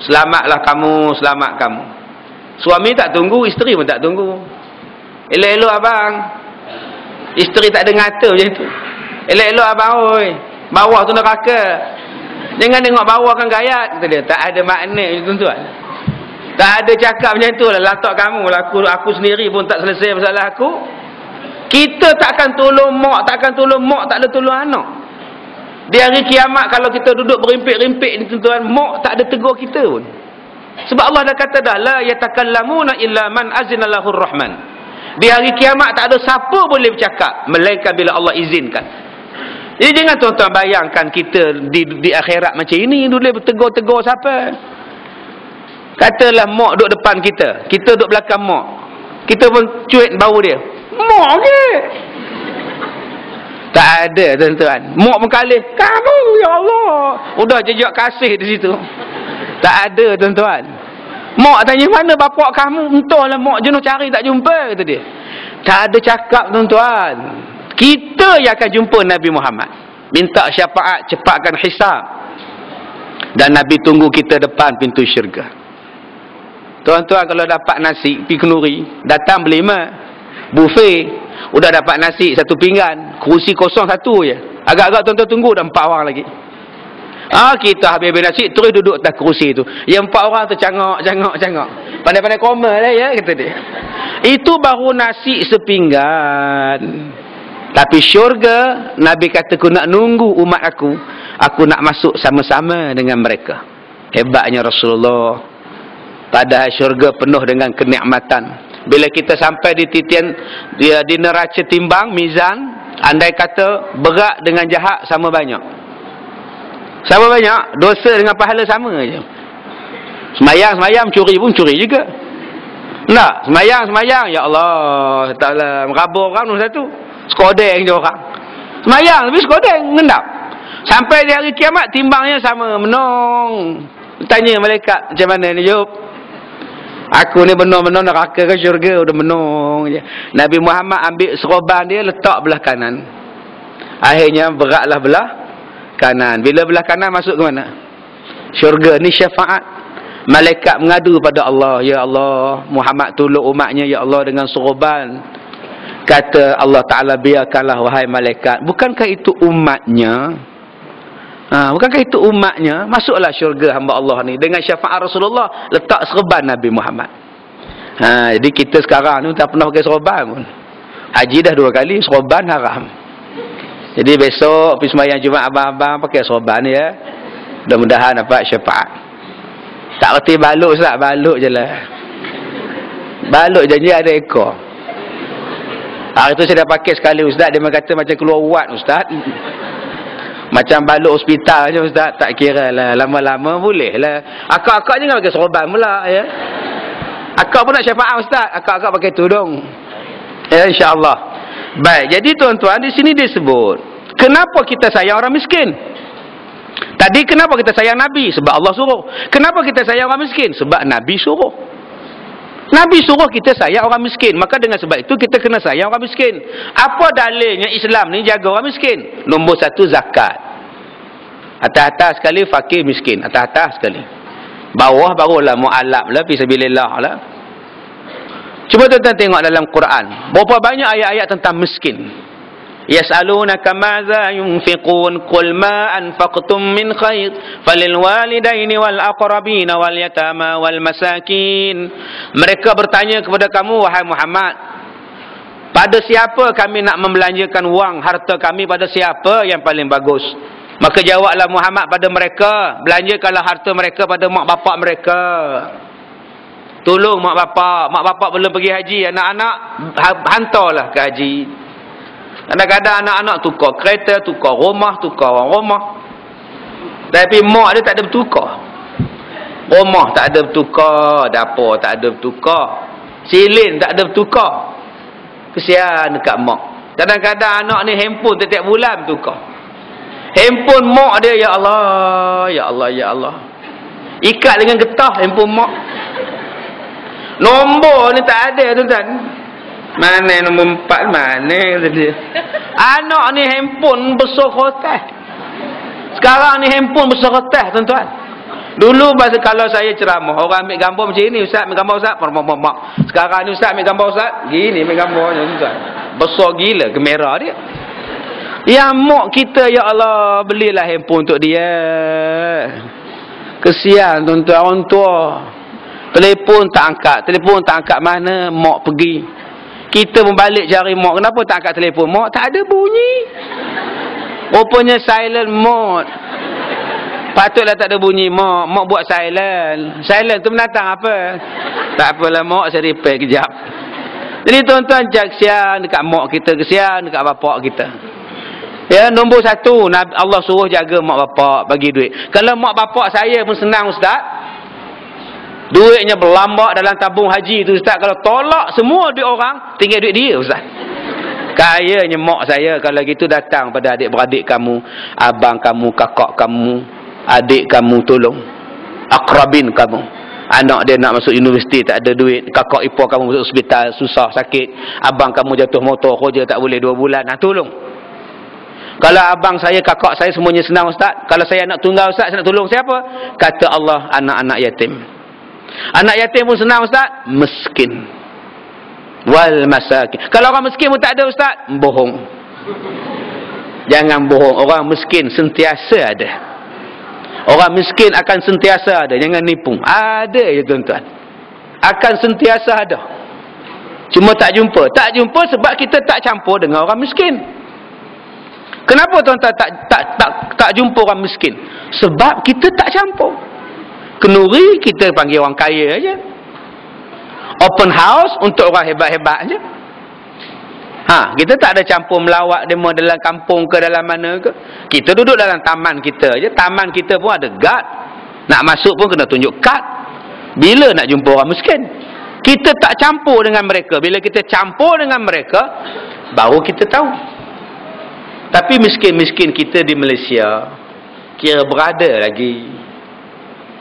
Selamatlah kamu, selamat kamu. Suami tak tunggu, isteri pun tak tunggu. Elok-elok abang. Isteri tak ada ngata macam tu. Elok-elok abang, oi. Bawah tu neraka. Jangan tengok bawah kan gayat. Kata dia, tak ada makna tuan-tuan. Tak ada cakap macam tu lah. Latak kamu lah. Aku sendiri pun tak selesai masalah aku. Kita takkan tolong mak, takkan tolong mak, tak ada tolong anak. Di hari kiamat kalau kita duduk berimpik-rimpik ni tuan-tuan, mak tak ada tegur kita pun. Sebab Allah dah kata dah, la yatakallamuna illa man azina lahur rahman. Di hari kiamat tak ada siapa boleh bercakap melainkan bila Allah izinkan. Jadi jangan tuan-tuan bayangkan kita di akhirat macam ini boleh bertegur-tegur siapa. Katalah mak duduk depan kita, kita duduk belakang mak, kita pun cuit bau dia, mak ke? Tak ada tuan-tuan. Mak pun kalih, kamu ya Allah. Udah jejak kasih di situ. Tak ada tuan-tuan. Mak tanya mana bapak kamu? Entahlah mak jenuh cari tak jumpa, kata dia. Tak ada cakap tuan-tuan. Kita yang akan jumpa Nabi Muhammad. Minta syafaat, cepatkan hisab. Dan Nabi tunggu kita depan pintu syurga. Tuan-tuan kalau dapat nasi, pergi kenduri, datang beli buffet, udah dapat nasi satu pinggan, kerusi kosong satu je. Agak-agak tuan-tuan tunggu dah 4 orang lagi. Kita habis-habis nasi terus duduk atas kerusi tu. Yang 4 orang tu cangak. Pandai-pandai koma lah ya, kata dia. Itu baru nasi sepinggan. Tapi syurga, Nabi kata aku nak nunggu umat aku nak masuk sama-sama dengan mereka. Hebatnya Rasulullah. Padahal syurga penuh dengan kenikmatan. Bila kita sampai di titian di neraca timbang, mizan, Andai kata berat dengan jahat sama banyak. Sama banyak, dosa dengan pahala sama je. Semayang curi pun curi juga. Tak, semayang ya Allah Ta'ala merabur orang nombor satu. Skodeng je orang. Semayang tapi skodeng ngendap. Sampai di hari kiamat timbangnya sama, menong. Tanya malaikat macam mana ni Job? Aku ni benar-benar neraka ke syurga, udah menong je. Nabi Muhammad ambil seroban dia letak belah kanan. Akhirnya beratlah belah kanan. Bila belah kanan masuk ke mana? Syurga. Ni syafaat. Malaikat mengadu pada Allah, ya Allah, Muhammad tolong umatnya ya Allah dengan seroban. Kata Allah Ta'ala, biarkanlah wahai malaikat. Bukankah itu umatnya? Bukankah itu umatnya? Masuklah syurga hamba Allah ni dengan syafaat Rasulullah, letak serban Nabi Muhammad. Jadi kita sekarang ni tak pernah pakai serban pun. Haji dah 2 kali, serban haram. Jadi besok pergi sembahyang Jumaat abang-abang pakai serban ya. Mudah-mudahan dapat syafaat. Tak reti balut Ustaz, balut je lah. Balut janji ada ekor. Hari tu saya dah pakai sekali Ustaz, dia kata macam keluar uat Ustaz. Macam balut hospital je Ustaz, tak kira lah. Lama-lama boleh lah. Akak-akak jangan pakai serban pula ya. Akak pun nak syafaat Ustaz, akak-akak pakai tudung. Ya insya-Allah. Baik, jadi tuan-tuan di sini disebut, kenapa kita sayang orang miskin? Tadi kenapa kita sayang Nabi? Sebab Allah suruh. Kenapa kita sayang orang miskin? Sebab Nabi suruh. Nabi suruh kita sayang orang miskin. Maka dengan sebab itu kita kena sayang orang miskin. Apa dalilnya Islam ni jaga orang miskin? Nombor 1 zakat. Atas-atas sekali fakir miskin. Atas-atas sekali. Bawah barulah mu'alab lah, fisabilillah lah. Cuba tuan-tuan tengok dalam Quran. Berapa banyak ayat-ayat tentang miskin. Yas'alunaka madza yunfiqun qul ma anfaqtum min khair falil walidaini wal aqrabina wal yatama wal masakin. Mereka bertanya kepada kamu wahai Muhammad, pada siapa kami nak membelanjakan wang harta kami, pada siapa yang paling bagus? Maka jawablah Muhammad pada mereka, belanjakanlah harta mereka pada mak bapak mereka. Tolong mak bapak belum pergi haji, anak-anak hantarlah ke haji. Kadang-kadang anak-anak tukar kereta, tukar rumah, tukar orang rumah. Tapi mak dia tak ada bertukar. Rumah tak ada bertukar, dapur tak ada bertukar, silin tak ada bertukar. Kesian dekat mak. Kadang-kadang anak ni handphone setiap bulan bertukar. Handphone mak dia, ya Allah, ya Allah, ya Allah. Ikat dengan getah handphone mak. Nombor ni tak ada tuan-tuan. Mana nombor 4 mana dia? Anak ni handphone besar kotak. Sekarang ni handphone besar kotak tuan-tuan. Dulu masa kalau saya ceramah, orang ambil gambar macam ni, Ustaz ambil gambar Ustaz, mak. Sekarang ni Ustaz ambil gambar Ustaz, gini ambil gambarnya tuan-tuan. Besar gila kamera dia. Yang mak kita ya Allah belilah handphone untuk dia. Kesian tuan-tuan orang tua. Telefon tak angkat mana mak pergi. Kita pun balik cari mak, kenapa tak angkat telefon mak? Tak ada bunyi. Rupanya silent mode. Patutlah tak ada bunyi mak buat silent. Silent tu menatang apa? Tak apalah mak, saya repair kejap. Jadi tuan-tuan, kesian dekat mak kita, kesian dekat bapak kita. Ya, nombor 1 Allah suruh jaga mak bapak, bagi duit. Kalau mak bapak saya pun senang Ustaz, duitnya berlambak dalam tabung haji tu Ustaz. Kalau tolak semua duit orang, tinggal duit dia Ustaz. Kayanya mak saya kalau gitu datang pada adik-beradik kamu, abang kamu, kakak kamu, adik kamu, tolong. Akrabin kamu. Anak dia nak masuk universiti tak ada duit, kakak ipar kamu masuk hospital susah sakit, abang kamu jatuh motor kerja tak boleh 2 bulan. Tolong. Kalau abang saya, kakak saya semuanya senang Ustaz. Kalau saya nak tunggal Ustaz, saya nak tolong siapa? Kata Allah, anak-anak yatim. Anak yatim pun senang Ustaz, miskin. Wal masakin. Kalau orang miskin pun tak ada Ustaz, bohong. Jangan bohong. Orang miskin sentiasa ada. Orang miskin akan sentiasa ada. Jangan nipu. Ada je tuan-tuan. Akan sentiasa ada. Cuma tak jumpa. Tak jumpa sebab kita tak campur dengan orang miskin. Kenapa tuan-tuan tak jumpa orang miskin? Sebab kita tak campur. Kenuri kita panggil orang kaya aja. Open house untuk orang hebat-hebat aja. Kita tak ada campur melawat demo dalam kampung ke dalam mana ke. Kita duduk dalam taman kita je. Taman kita pun ada guard. Nak masuk pun kena tunjuk kad. Bila nak jumpa orang miskin? Kita tak campur dengan mereka. Bila kita campur dengan mereka, baru kita tahu. Tapi miskin-miskin kita di Malaysia kira berada lagi.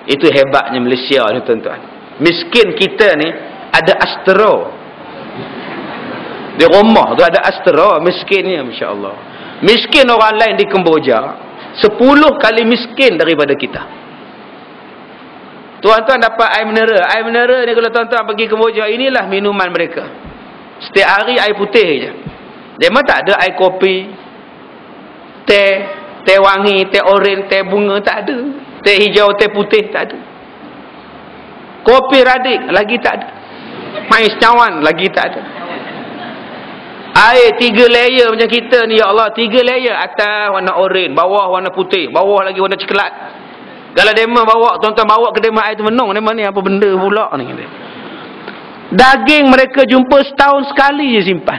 Itu hebatnya Malaysia ni, tuan-tuan. Miskin kita ni ada astro. Di rumah tu ada astro miskinnya, masya-Allah. Miskin orang lain di Kemboja 10 kali miskin daripada kita. Tuan-tuan dapat air mineral. Air mineral ni kalau tuan-tuan pergi Kemboja, inilah minuman mereka. Setiap hari air putih je. Dia memang tak ada air kopi, teh wangi, teh oren, teh bunga, tak ada. Teh hijau, teh putih, tak ada. Kopi radik lagi tak ada. Mais cawan lagi tak ada. Air 3 layer macam kita ni, ya Allah, 3 layer. Atas warna oren, bawah warna putih, bawah lagi warna coklat. Kalau dema bawa, tuan-tuan bawa ke dema air tu menung, dema ni apa benda pula ni. Daging mereka jumpa setahun sekali je simpan.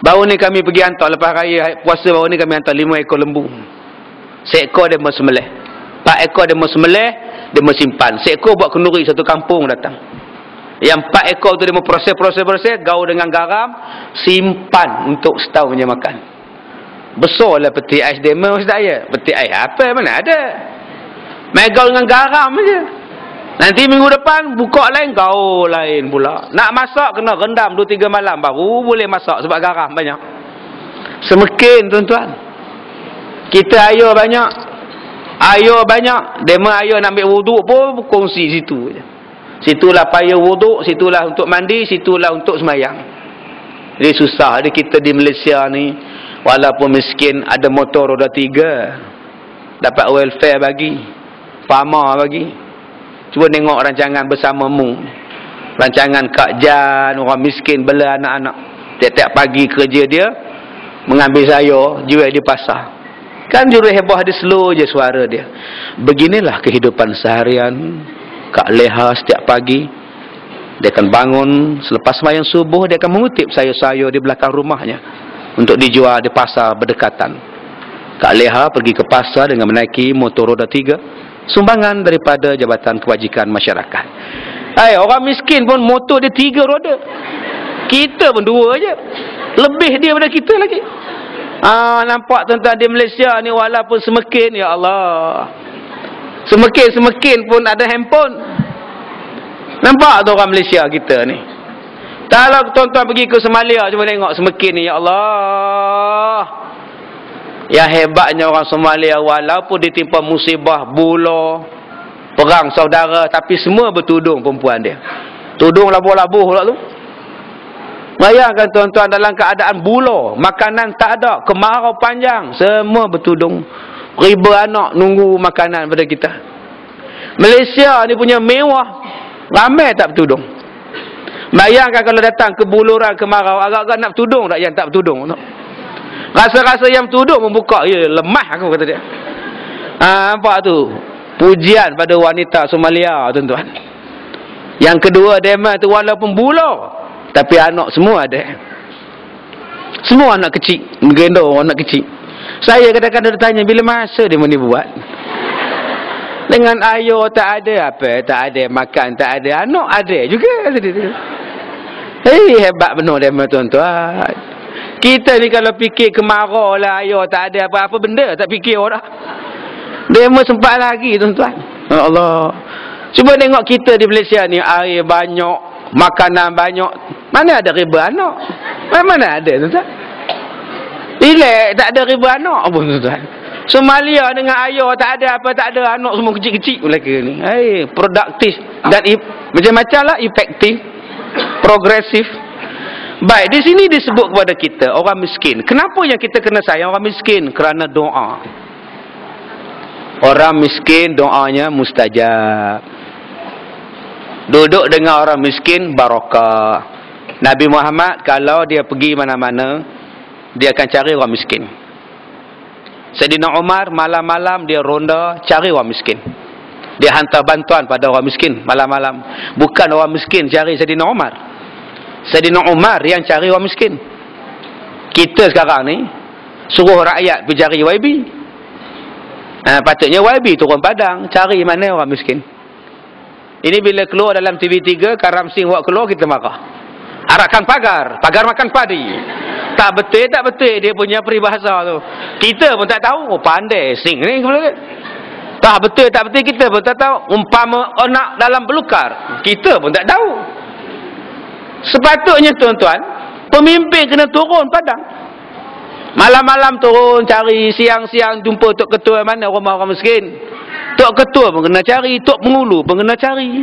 Baru ni kami pergi hantar lepas raya puasa, baru ni kami hantar 5 ekor lembu. Seekor dema sembelih, 4 ekor dema sembelih, dema simpan. Seekor buat kenduri satu kampung datang. Yang 4 ekor tu dia proses, gaul dengan garam, simpan untuk setahun punya makan. Besarlah peti ais dema ustaz ya. Peti ais apa mana ada. Main gaul dengan garam aja. Nanti minggu depan buka lain, gaul lain pula. Nak masak kena rendam 2-3 malam baru boleh masak sebab garam banyak. Semakin tuan-tuan. Kita air banyak. Air banyak, dema air nak ambil wuduk pun kongsi situ je. Situlah payah wuduk, situlah untuk mandi, situlah untuk semayang. Jadi susah ada kita di Malaysia ni. Walaupun miskin, ada motor roda 3, dapat welfare bagi, pama bagi. Cuba tengok rancangan bersamamu, rancangan Kak Jan, orang miskin bela anak-anak. Tiap-tiap pagi kerja dia mengambil sayur, jual di pasar. Kan juru heboh dia, slow je suara dia. Beginilah kehidupan seharian Kak Leha setiap pagi. Dia akan bangun selepas sembahyang subuh, dia akan mengutip sayur-sayur di belakang rumahnya untuk dijual di pasar berdekatan. Kak Leha pergi ke pasar dengan menaiki motor roda 3, sumbangan daripada Jabatan Kebajikan Masyarakat. Orang miskin pun motor dia 3 roda. Kita pun 2 je. Lebih dia daripada kita lagi. Nampak tuan-tuan di Malaysia ni walaupun semakin, ya Allah. Semakin pun ada handphone. Nampak tu orang Malaysia kita ni. Kalau tuan-tuan pergi ke Somalia, cuba tengok semakin ni, ya Allah. Yang hebatnya orang Somalia, walaupun ditimpa musibah, bula, perang saudara, tapi semua bertudung perempuan dia. Tudung labuh-labuh pula tu. Bayangkan tuan-tuan dalam keadaan bula, makanan tak ada, kemarau panjang, semua bertudung. Riba anak nunggu makanan pada kita. Malaysia ni punya mewah, ramai tak bertudung. Bayangkan kalau datang ke buluran kemarau, agak-agak nak bertudung tak yang tak bertudung. Rasa-rasa yang bertudung membuka, ya lemah aku kata dia. Nampak tu. Pujian pada wanita Somalia tuan-tuan. Yang kedua dema tu walaupun bula, tapi anak semua ada. Semua anak kecil, menggendong anak kecil. Saya kadang-kadang tanya, bila masa dia ni buat? Dengan air tak ada apa, tak ada makan, tak ada anak, ada juga. Hebat benar dia tuan-tuan. Kita ni kalau fikir kemarau lah, air tak ada apa-apa benda, tak fikir orang. Dia sempat lagi tuan-tuan. Allah. Cuba tengok kita di Malaysia ni, air banyak, makanan banyak. Mana ada riba anak? Mana ada tuan-tuan? Relax, tak ada riba anak pun tuan-tuan. Somalia dengan ayah tak ada apa, tak ada anak semua kecil-kecil mereka ni. Produktif dan macam-macam lah, efektif, progresif. Baik, di sini disebut kepada kita orang miskin. Kenapa yang kita kena sayang orang miskin? Kerana doa. Orang miskin doanya mustajab. Duduk dengan orang miskin barakah. Nabi Muhammad kalau dia pergi mana-mana, dia akan cari orang miskin. Saidina Umar malam-malam dia ronda cari orang miskin. Dia hantar bantuan pada orang miskin malam-malam. Bukan orang miskin cari Saidina Umar. Sayyidina Umar yang cari orang miskin. Kita sekarang ni suruh rakyat pergi cari YB. Patutnya YB turun padang cari mana orang miskin. Ini bila keluar dalam TV3, Karam Singh buat keluar, kita marah. Arahkan pagar makan padi. Tak betul dia punya peribahasa tu. Kita pun tak tahu. Oh, pandai Singh ni. Tak betul kita pun tak tahu. Umpama onak dalam belukar, kita pun tak tahu. Sepatutnya tuan-tuan, pemimpin kena turun padang. Malam-malam turun cari, siang-siang jumpa Tok Ketua mana rumah orang miskin. Tok Ketua pun kena cari, Tok Pengulu pun kena cari.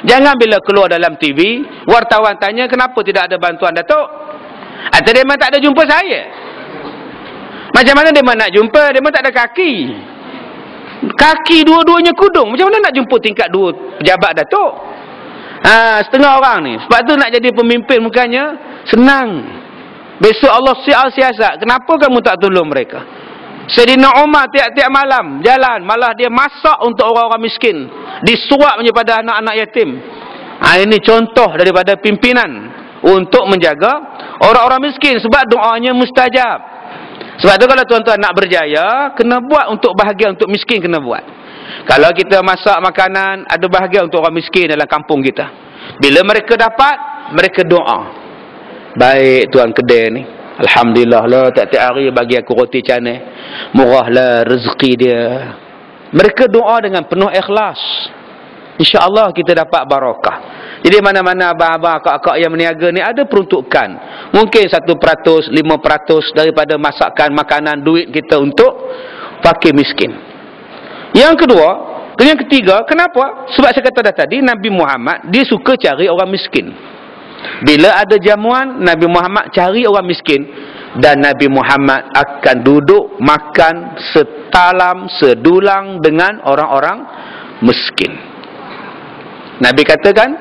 Jangan bila keluar dalam TV, wartawan tanya kenapa tidak ada bantuan Datuk. Atau dia memang tak ada jumpa saya. Macam mana dia memang nak jumpa? Dia memang tak ada kaki. Kaki dua-duanya kudung. Macam mana nak jumpa tingkat 2 pejabat Datuk? Setengah orang ni. Sebab tu nak jadi pemimpin mukanya senang. Besok Allah siasat. Kenapa kamu tak tolong mereka? Sayyidina Umar tiap-tiap malam jalan, malah dia masak untuk orang-orang miskin, disuapnya pada anak-anak yatim. Ini contoh daripada pimpinan untuk menjaga orang-orang miskin, sebab doanya mustajab. Sebab tu kalau tuan-tuan nak berjaya, kena buat untuk bahagia untuk miskin, kena buat. Kalau kita masak makanan, ada bahagia untuk orang miskin dalam kampung kita. Bila mereka dapat, mereka doa. Baik tuan kedai ni, alhamdulillah lah, tiap-tiap hari bagi aku roti canai, murahlah rezeki dia. Mereka doa dengan penuh ikhlas, insya-Allah kita dapat barakah. Jadi mana-mana abang-abang, akak-akak yang meniaga ni ada peruntukan. Mungkin 1%, 5% daripada masakan makanan duit kita untuk fakir miskin. Yang kedua, yang ketiga, kenapa? Sebab saya kata dah tadi, Nabi Muhammad dia suka cari orang miskin. Bila ada jamuan, Nabi Muhammad cari orang miskin, dan Nabi Muhammad akan duduk makan setalam sedulang dengan orang-orang miskin. Nabi katakan,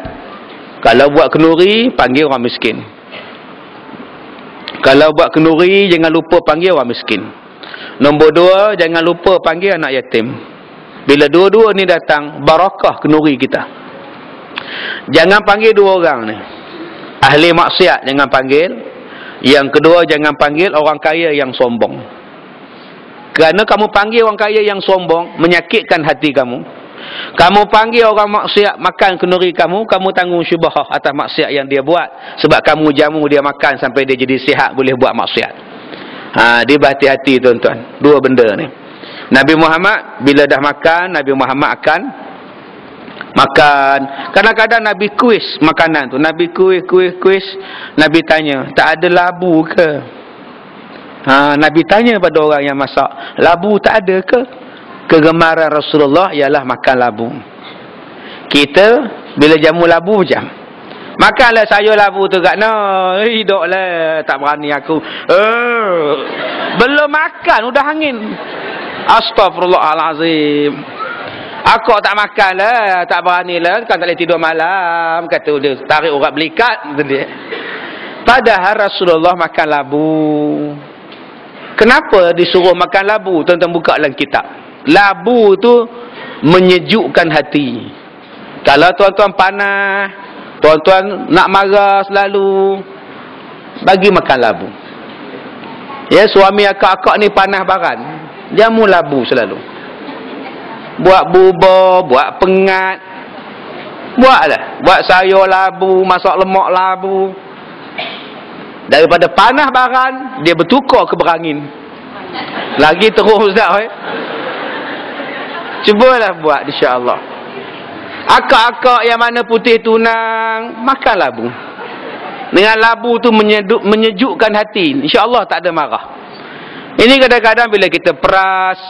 kalau buat kenduri, panggil orang miskin. Kalau buat kenduri, jangan lupa panggil orang miskin. Nombor 2, jangan lupa panggil anak yatim. Bila dua-dua ni datang, barakah kenduri kita. Jangan panggil 2 orang ni. Ahli maksiat jangan panggil. Yang kedua, jangan panggil orang kaya yang sombong. Kerana kamu panggil orang kaya yang sombong, menyakitkan hati kamu. Kamu panggil orang maksiat makan kenduri kamu, kamu tanggung syubhah atas maksiat yang dia buat. Sebab kamu jamu dia makan sampai dia jadi sihat, boleh buat maksiat. Dia berhati-hati tuan-tuan. 2 benda ni. Nabi Muhammad bila dah makan, Nabi Muhammad akan makan. Kadang-kadang Nabi kuis makanan tu. Nabi kuis. Nabi tanya, tak ada labu ke? Nabi tanya pada orang yang masak, labu tak ada ke? Kegemaran Rasulullah ialah makan labu. Kita bila jamu labu macam, makanlah sayur labu tu kat no. Hiduplah, tak berani aku. Belum makan udah angin. Astaghfirullahalazim. Aku tak makan lah, tak berani lah, kan tak boleh tidur malam. Kata dia tarik urat belikat. Padahal Rasulullah makan labu. Kenapa disuruh makan labu? Tuan-tuan buka dalam kitab. Labu tu menyejukkan hati. Kalau tuan-tuan panas, tuan-tuan nak marah selalu, bagi makan labu. Ya, suami akak-akak ni panas baran, jamu labu selalu. Buat bubur, buat pengat, buatlah. Buat sayur labu, masak lemak labu. Daripada panas baran, dia bertukar ke berangin. Lagi terus dah. Cubalah buat, insya-Allah. Akak-akak yang mana putih tunang, makan labu. Dengan labu tu menyejukkan hati. InsyaAllah tak ada marah. Ini kadang-kadang bila kita peras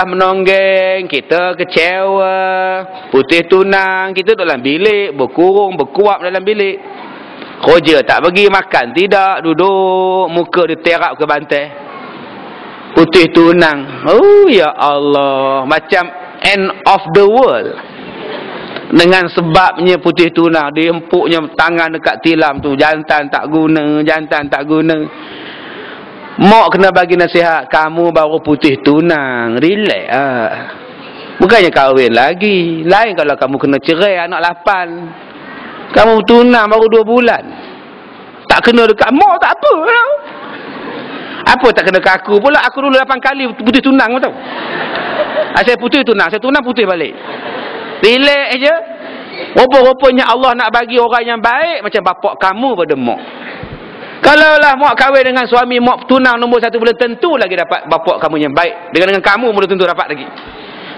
menonggeng, kita kecewa, putih tunang, kita duduk dalam bilik, berkurung, berkuap dalam bilik. Kerja tak pergi, makan tidak, duduk, muka diterap ke bantai. Putih tunang. Oh ya Allah, macam end of the world. Dengan sebabnya putih tunang, dia empuknya tangan dekat tilam tu, jantan tak guna. Mak kena bagi nasihat, kamu baru putih tunang, relax Bukannya kahwin lagi. Lain kalau kamu kena cerai anak 8. Kamu tunang baru 2 bulan. Tak kena dekat mak tak apa tau. Apa tak kena ke aku pula? Aku dulu 8 kali putih tunang tau. Saya putih tunang, saya tunang putih balik. Relax je. Rupa-rupanya Allah nak bagi orang yang baik macam bapak kamu pada mak. Kalau lah mak kahwin dengan suami mak tunang nombor 1 bulan, tentu lagi dapat bapak kamu yang baik. Dengan kamu belum tentu dapat lagi.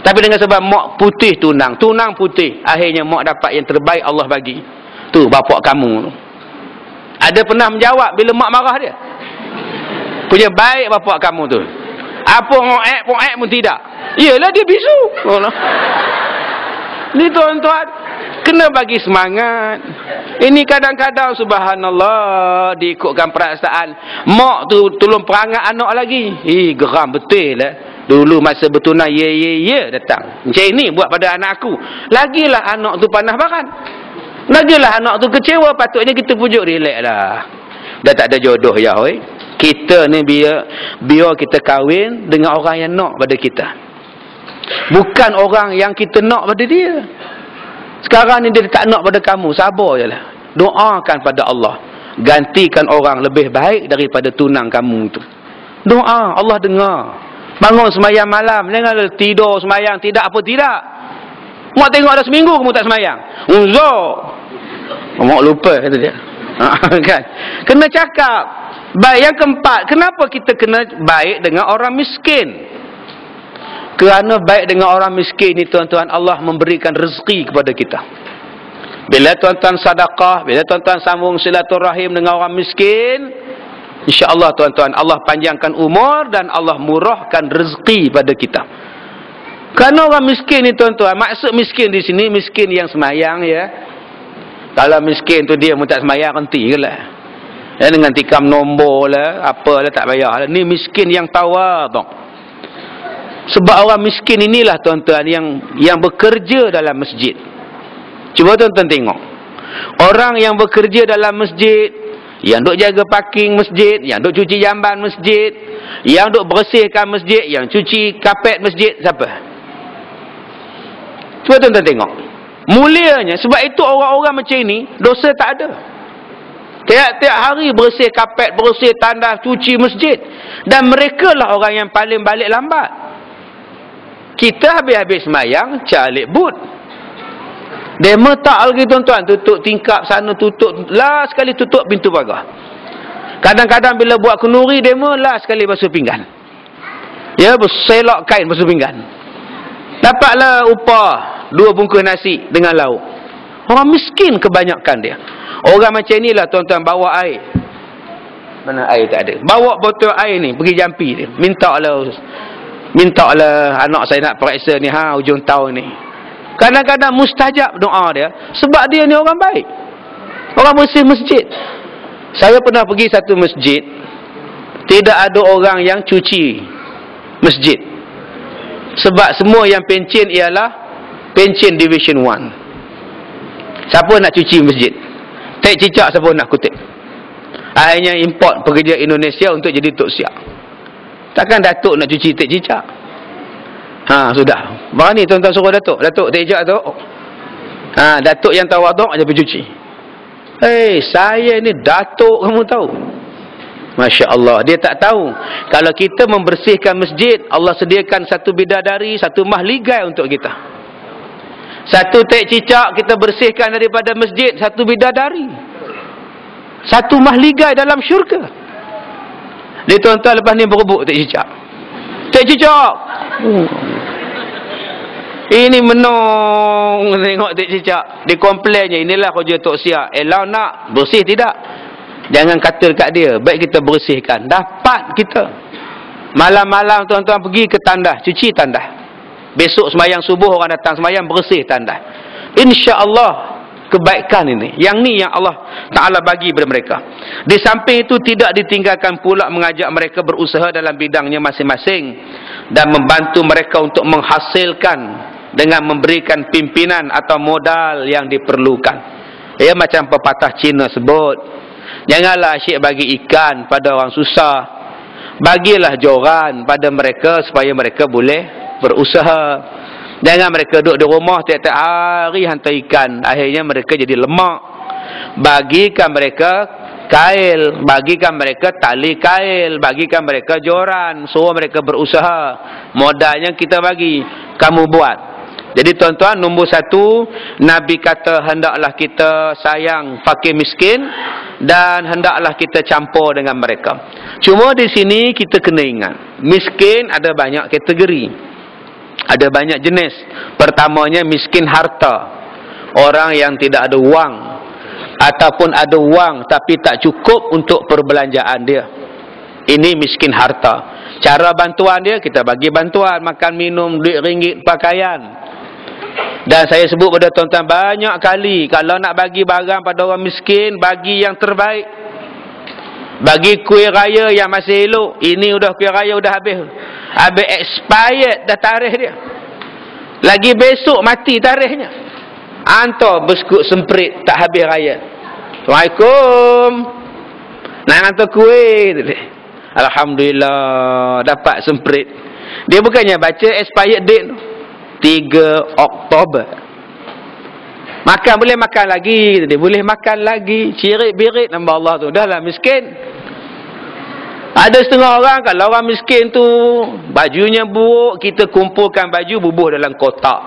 Tapi dengan sebab mak putih tunang putih, akhirnya mak dapat yang terbaik Allah bagi. Tu bapak kamu. Ada pernah menjawab bila mak marah dia? Punya baik bapak kamu tu. Apa ngoek pun tidak. Iyalah dia bisu. Ni tuan-tuan, kena bagi semangat. Ini kadang-kadang subhanallah diikutkan perasaan. Mak tu tolong perangat anak lagi. Geram betul lah. Dulu masa bertunang ya datang. Macam ini buat pada anak aku. Lagilah anak tu panah baran. Lagilah anak tu kecewa. Patutnya kita pujuk, relax lah. Dah tak ada jodoh ya oi. Kita ni biar kita kahwin dengan orang yang nak pada kita. Bukan orang yang kita nak pada dia. Sekarang ni dia tak nak pada kamu, sabar je lah. Doakan pada Allah, gantikan orang lebih baik daripada tunang kamu tu. Doa, Allah dengar. Bangun semayang malam, jangan tidur semayang tidak apa tidak. Mak tengok dah seminggu kamu tak semayang. Uzur. Mak lupa kata dia. Kan? Kena cakap. Baik, yang keempat, kenapa kita kena baik dengan orang miskin? Kerana baik dengan orang miskin ni tuan-tuan, Allah memberikan rezeki kepada kita. Bila tuan-tuan sedekah, bila tuan-tuan sambung silaturahim dengan orang miskin, insya-Allah tuan-tuan, Allah panjangkan umur dan Allah murahkan rezeki pada kita. Kerana orang miskin ni tuan-tuan, maksud miskin di sini miskin yang semayang ya. Kalau miskin tu dia tak semayang, henti ke lah. Ya, dengan tikam nombor lah, apalah tak payah lah. Ni miskin yang tawaduk. Sebab orang miskin inilah tuan-tuan yang bekerja dalam masjid. Cuba tuan-tuan tengok. Orang yang bekerja dalam masjid, yang duk jaga parking masjid, yang duk cuci jamban masjid, yang duk bersihkan masjid, yang cuci kapet masjid, siapa? Cuba tuan-tuan tengok. Mulianya. Sebab itu orang-orang macam ini dosa tak ada. Tiap-tiap hari bersih kapet, bersih tandas, cuci masjid. Dan mereka lah orang yang paling balik lambat. Kita habis-habis semayang, calik but. Demo tak lagi tuan-tuan. Tutup tingkap sana, tutup. Last sekali tutup pintu pagar. Kadang-kadang bila buat kenduri, demo last sekali basuh pinggan. Ya, berselok kain basuh pinggan. Dapatlah upah 2 bungkus nasi dengan lauk. Orang miskin kebanyakan dia. Orang macam inilah tuan-tuan bawa air. Mana air tak ada. Bawa botol air ni pergi jampi dia. Minta lah anak saya nak periksa ni hujung tahun ni. Kadang-kadang mustajab doa dia sebab dia ni orang baik. Orang bersih masjid. Saya pernah pergi satu masjid, tidak ada orang yang cuci masjid. Sebab semua yang pencen ialah pencen Division 1. Siapa nak cuci masjid? Tak cicak siapa nak kutip. Akhirnya import pekerja Indonesia untuk jadi tok siap. Takkan Datuk nak cuci tak cicak? Sudah. Berani tuan-tuan suruh Datuk tak cicak tu. Datuk yang tawaduk aja pergi cuci. Saya ni Datuk, kamu tahu. Masya Allah, dia tak tahu. Kalau kita membersihkan masjid, Allah sediakan satu bidadari, satu mahligai untuk kita. Satu tek cicak kita bersihkan daripada masjid, satu bidadari. Satu mahligai dalam syurga. Dia tuan-tuan lepas ni berebut tek cicak. Tek cicak. Ini menung tengok tek cicak. Dia komplainnya, inilah kerja tok siap. Elah nak bersih tidak? Jangan kata kat dia, baik kita bersihkan. Dapat kita. Malam-malam tuan-tuan pergi ke tandas, cuci tandas. Besok semayang subuh orang datang semayang, bersih tandas. Insya-Allah kebaikan ini. Yang ni yang Allah Ta'ala bagi kepada mereka. Di samping itu tidak ditinggalkan pula mengajak mereka berusaha dalam bidangnya masing-masing dan membantu mereka untuk menghasilkan dengan memberikan pimpinan atau modal yang diperlukan. Ya, macam pepatah Cina sebut, janganlah asyik bagi ikan pada orang susah. Bagilah joran pada mereka supaya mereka boleh berusaha. Jangan mereka duduk di rumah tiap-tiap hari hantar ikan. Akhirnya mereka jadi lemak. bagikan mereka kail, bagikan mereka tali kail, bagikan mereka joran, suruh mereka berusaha, modalnya kita bagi, kamu buat. Jadi tuan-tuan, nombor satu, Nabi kata hendaklah kita sayang fakir miskin dan hendaklah kita campur dengan mereka. Cuma di sini kita kena ingat, miskin ada banyak kategori, ada banyak jenis. Pertamanya miskin harta, orang yang tidak ada wang, ataupun ada wang tapi tak cukup untuk perbelanjaan dia. Ini miskin harta. Cara bantuan dia, kita bagi bantuan, makan minum, duit ringgit, pakaian. Dan saya sebut pada tuan-tuan banyak kali, kalau nak bagi barang pada orang miskin, bagi yang terbaik. Bagi kuih raya yang masih elok. Ini udah kuih raya udah habis expired dah tarikh dia, lagi besok mati tarikhnya. Hantar biskut semprit tak habis raya. Assalamualaikum, nak hantar kuih. Alhamdulillah dapat semprit. Dia bukannya baca expired date tu 3 Oktober. Makan boleh makan lagi, dia boleh makan lagi, cirit-birit nama Allah tu. Dah lah miskin. Ada setengah orang, kalau orang miskin tu bajunya buruk, kita kumpulkan baju, bubuh dalam kotak.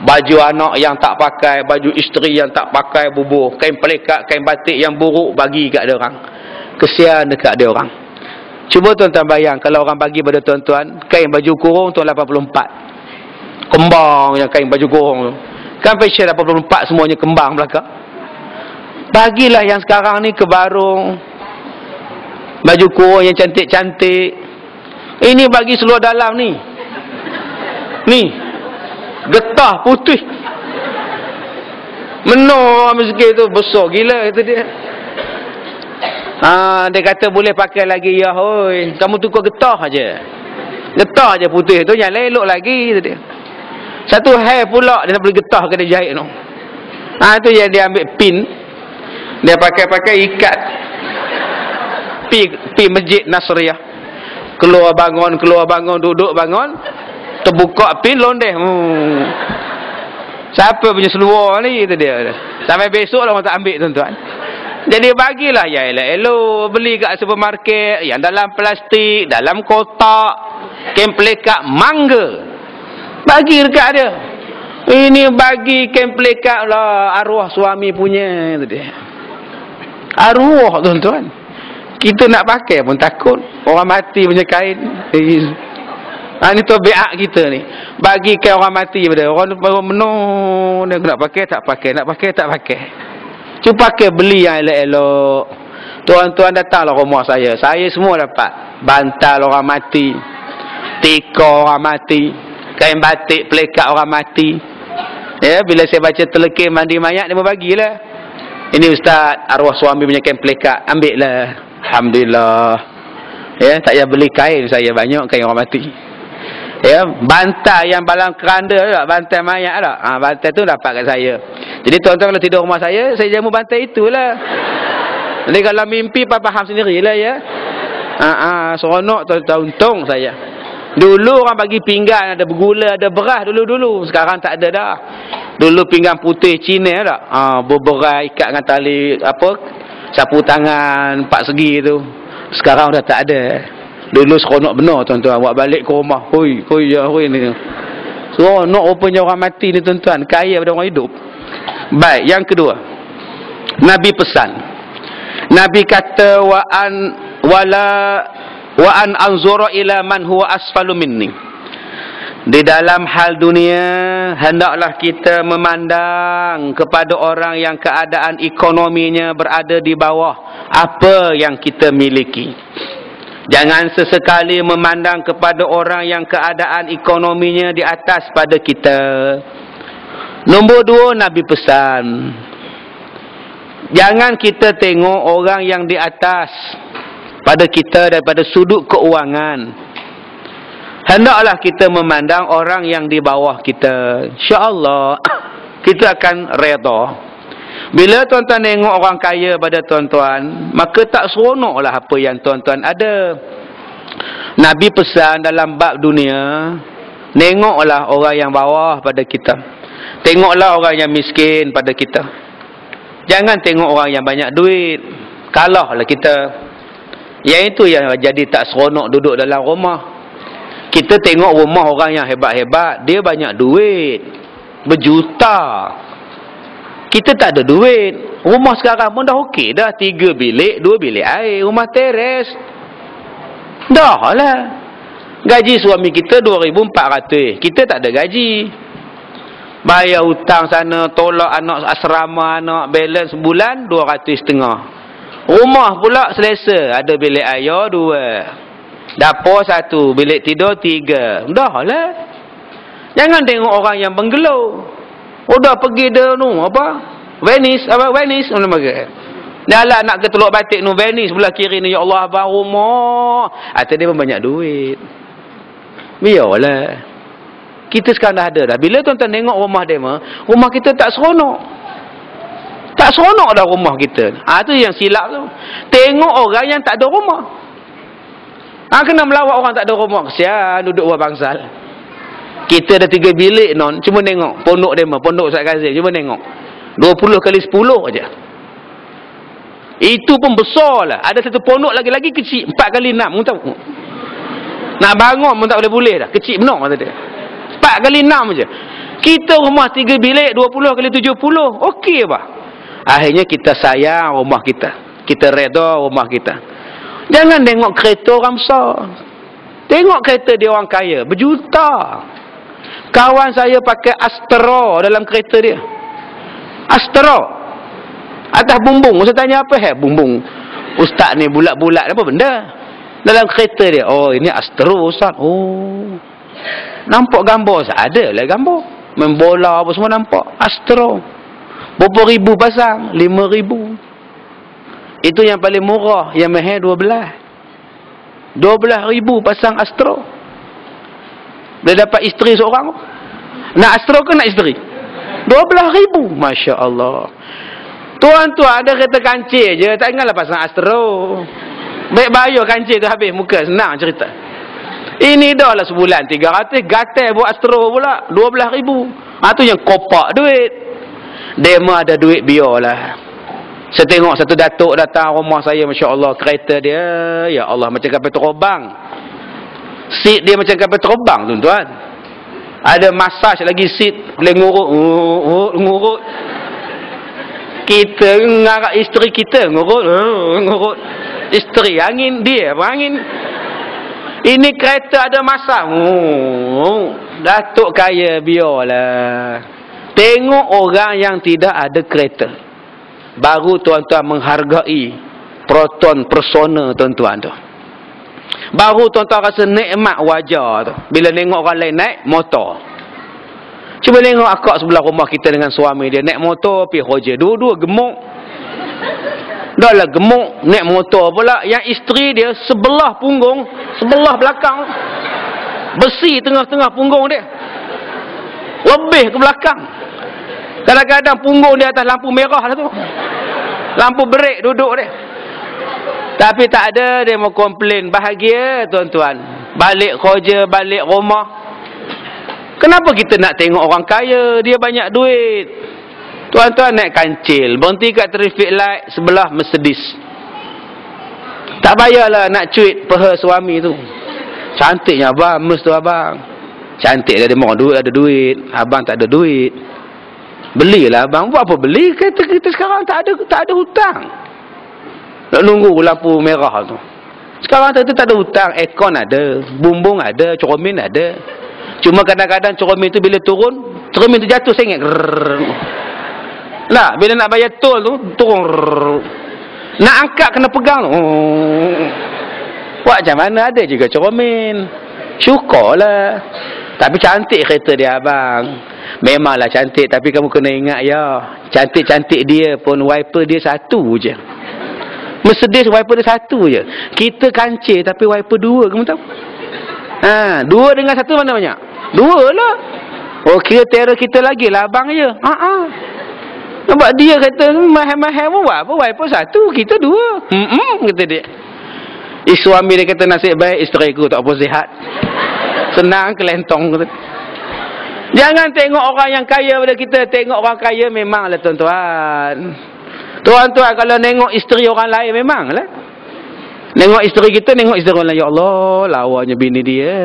Baju anak yang tak pakai, baju isteri yang tak pakai, bubuh. Kain pelikat, kain batik yang buruk, bagi kat dia orang. Kesian dekat dia orang. Cuba tuan-tuan bayang, kalau orang bagi pada tuan-tuan kain baju kurung tu 84, kembang yang kain baju kurung tu kan, fashion 84 semuanya kembang belakang. Bagilah yang sekarang ni kebarung, baju kurung yang cantik-cantik. Ini bagi seluar dalam ni getah putih, menor miskin tu, besar gila kata dia. Dia kata boleh pakai lagi. Ya hoi, kamu tukar getah aja, getah aja putih tu, yang lain elok lagi kata dia. Satu hair pula dia nak beli getah ke dia jahit tu. Tu yang dia ambil pin, dia pakai ikat, pi masjid Nasriyah, keluar bangun, duduk bangun, terbuka pin, londeh. Siapa punya seluar ni kata dia. Sampai besok lah orang tak ambil tuan-tuan. Jadi bagilah ya elok-elok, beli kat supermarket yang dalam plastik, dalam kotak, kain pelikat mangga, bagi dekat dia. Ini bagi kain pelikat lah, arwah suami punya tu dia. Arwah tuan-tuan, kita nak pakai pun takut, orang mati punya kain. Ini tabiat kita ni, bagi kain orang mati pada orang menung, dia nak pakai tak pakai, nak pakai tak pakai. Cuba pakai, beli yang elok-elok. Tuan-tuan datanglah rumah saya semua dapat bantal orang mati, tikar orang mati, kain batik pelikat orang mati. Ya, bila saya baca telekeh mandi mayat, dia bagilah. Ini ustaz, arwah suami punya kain pelikat, ambil lah. Alhamdulillah. Ya, tak payah beli kain, saya banyak kain orang mati. Ya, bantal yang balang keranda tak, bantal mayat tak, bantal tu dapat kat saya. Jadi tuan-tuan kalau tidur rumah saya jamu bantal itulah. Jadi kalau mimpi faham sendirilah ya. Seronok tuan-tuan, untung saya. Dulu orang bagi pinggan ada bergula, ada beras dulu. Sekarang tak ada dah. Dulu pinggan putih Cina tak, berberai ikat dengan tali sapu tangan 4 segi tu. Sekarang dah tak ada. Dulu seronok benar tuan-tuan, buat balik ke rumah. Hoi ni. Seronok rupanya orang mati ni tuan-tuan, kaya pada orang hidup. Baik, yang kedua, Nabi pesan. Nabi kata wa an anzura ila man huwa asfalu minni. Di dalam hal dunia, hendaklah kita memandang kepada orang yang keadaan ekonominya berada di bawah apa yang kita miliki. Jangan sesekali memandang kepada orang yang keadaan ekonominya di atas pada kita. Nombor 2, Nabi pesan, jangan kita tengok orang yang di atas pada kita daripada sudut keuangan. Hendaklah kita memandang orang yang di bawah kita. InsyaAllah kita akan redha. Bila tuan-tuan tengok orang kaya pada tuan-tuan, maka tak seronoklah apa yang tuan-tuan ada. Nabi pesan dalam bab dunia, tengoklah orang yang bawah pada kita, tengoklah orang yang miskin pada kita. Jangan tengok orang yang banyak duit. Kalahlah kita. Yang itu yang jadi tak seronok duduk dalam rumah. Kita tengok rumah orang yang hebat-hebat, dia banyak duit. Berjuta. Kita tak ada duit. Rumah sekarang pun dah okey dah. 3 bilik, 2 bilik air. Rumah teres. Dah lah. Gaji suami kita 2,400. Kita tak ada gaji. Bayar hutang sana, tolak anak asrama, anak balance sebulan 250. Rumah pula selesa. Ada bilik air 2. Dapur 1. Bilik tidur 3. Dah lah. Jangan tengok orang yang benggelau. Dah pergi dia apa? Venice. Mana bagi? Dalam nak ke Teluk Batik Venice sebelah kiri ni. Ya Allah, abang rumah. Atas dia pun banyak duit. Biarlah. Kita sekarang dah ada dah. Bila tuan-tuan tengok rumah dia, rumah kita tak seronok. Tak seronok dah rumah kita. Tu yang silap tu. Tengok orang yang tak ada rumah. Kena melawat orang tak ada rumah. Kesian duduk buat bangsal. Kita ada 3 bilik non. Cuma tengok pondok dia, pondok Ustaz Kazim. Cuma tengok 20 kali 10 aja. Itu pun besar lah. Ada satu pondok lagi-lagi kecil 4 kali 6. Tahu? Nak bangun pun tak boleh dah. Kecil benar kata dia. 4 kali 6 aja. Kita rumah 3 bilik 20 kali 70. Okey apa? Akhirnya kita sayang rumah kita. Kita reda rumah kita. Jangan tengok kereta orang besar. Tengok kereta dia orang kaya. Berjuta. Kawan saya pakai Astra dalam kereta dia. Astra. Atas bumbung. Ustaz tanya apa? Bumbung. Ustaz ni bulat-bulat apa benda? Dalam kereta dia. Oh, ini Astra Ustaz. Oh. Nampak gambar Ustaz? Ada lah gambar. Main bola apa semua nampak. Astra. Berapa ribu pasang? 5,000. Itu yang paling murah. Yang mahal 12. 12,000 pasang Astra. Dia dapat isteri seorang. Nak Astra ke nak isteri? 12,000. Masya Allah. Tuan-tuan ada kereta kancil je. Tak ingatlah pasang Astra. Baik bayar kancil tu habis muka. Senang cerita. Ini dah lah sebulan 300. Gatal buat Astra pula 12,000. Tu yang kopak duit. Demo ada duit biarlah. Saya tengok satu datuk datang rumah saya. Masya Allah. Kereta dia. Ya Allah macam kapal terbang. Seat dia macam kapal terbang tuan-tuan. Ada masaj lagi seat. Boleh ngurut. Kita ngarak isteri kita. Ngurut. Isteri angin dia apa angin. Ini kereta ada masaj. Datuk kaya biarlah. Tengok orang yang tidak ada kereta. Baru tuan-tuan menghargai proton persona tuan-tuan tu. Baru tuan-tuan rasa nikmat wajah tu. Bila tengok orang lain naik motor. Cuba tengok akak sebelah rumah kita dengan suami dia. Naik motor pergi kerja. Dua-dua gemuk. Dah lah gemuk. Naik motor pula. Yang isteri dia sebelah punggung. Sebelah belakang. Besi tengah-tengah punggung dia. Lebih ke belakang. Kadang-kadang punggung dia atas lampu merah lah tu. Lampu brek duduk dia. Tapi tak ada dia mau komplain. Bahagia tuan-tuan. Balik kerja, balik rumah. Kenapa kita nak tengok orang kaya? Dia banyak duit. Tuan-tuan naik kancil. Berhenti kat traffic light sebelah Mercedes. Tak payahlah nak cuit peha suami tu. Cantiknya abang. Mes tu abang. Cantik dia mau duit, ada duit. Abang tak ada duit. Belilah abang. Buat apa beli? Kita sekarang tak ada hutang. Nak nunggu lampu merah tu. Sekarang kita tak ada hutang. Aircon ada. Bumbung ada. Cermin ada. Cuma kadang-kadang cermin tu bila turun, cermin tu jatuh sengit. Lah, bila nak bayar tol tu, turun. Nak angkat kena pegang tu. Buat macam mana ada juga cermin. Syukurlah. Tapi cantik kereta dia abang. Memanglah cantik, tapi kamu kena ingat ya. Cantik-cantik dia pun wiper dia satu je. Mercedes wiper dia satu je. Kita kancil tapi wiper 2, kamu tahu? 2 dengan 1 mana banyak? 2 lah. Oh kira terror kita lagi lah abang je. Nampak dia kata mahal-mahal pun buat apa? Wiper 1, kita 2. Kata dia. Suami dia kata nasib baik isteri ku tak apa sihat. Senang kelentong kata. Jangan tengok orang yang kaya pada kita. Tengok orang kaya memanglah tuan-tuan. Tuan-tuan kalau tengok isteri orang lain memanglah. Tengok isteri kita, tengok isteri orang lain. Ya Allah, lawanya bini dia.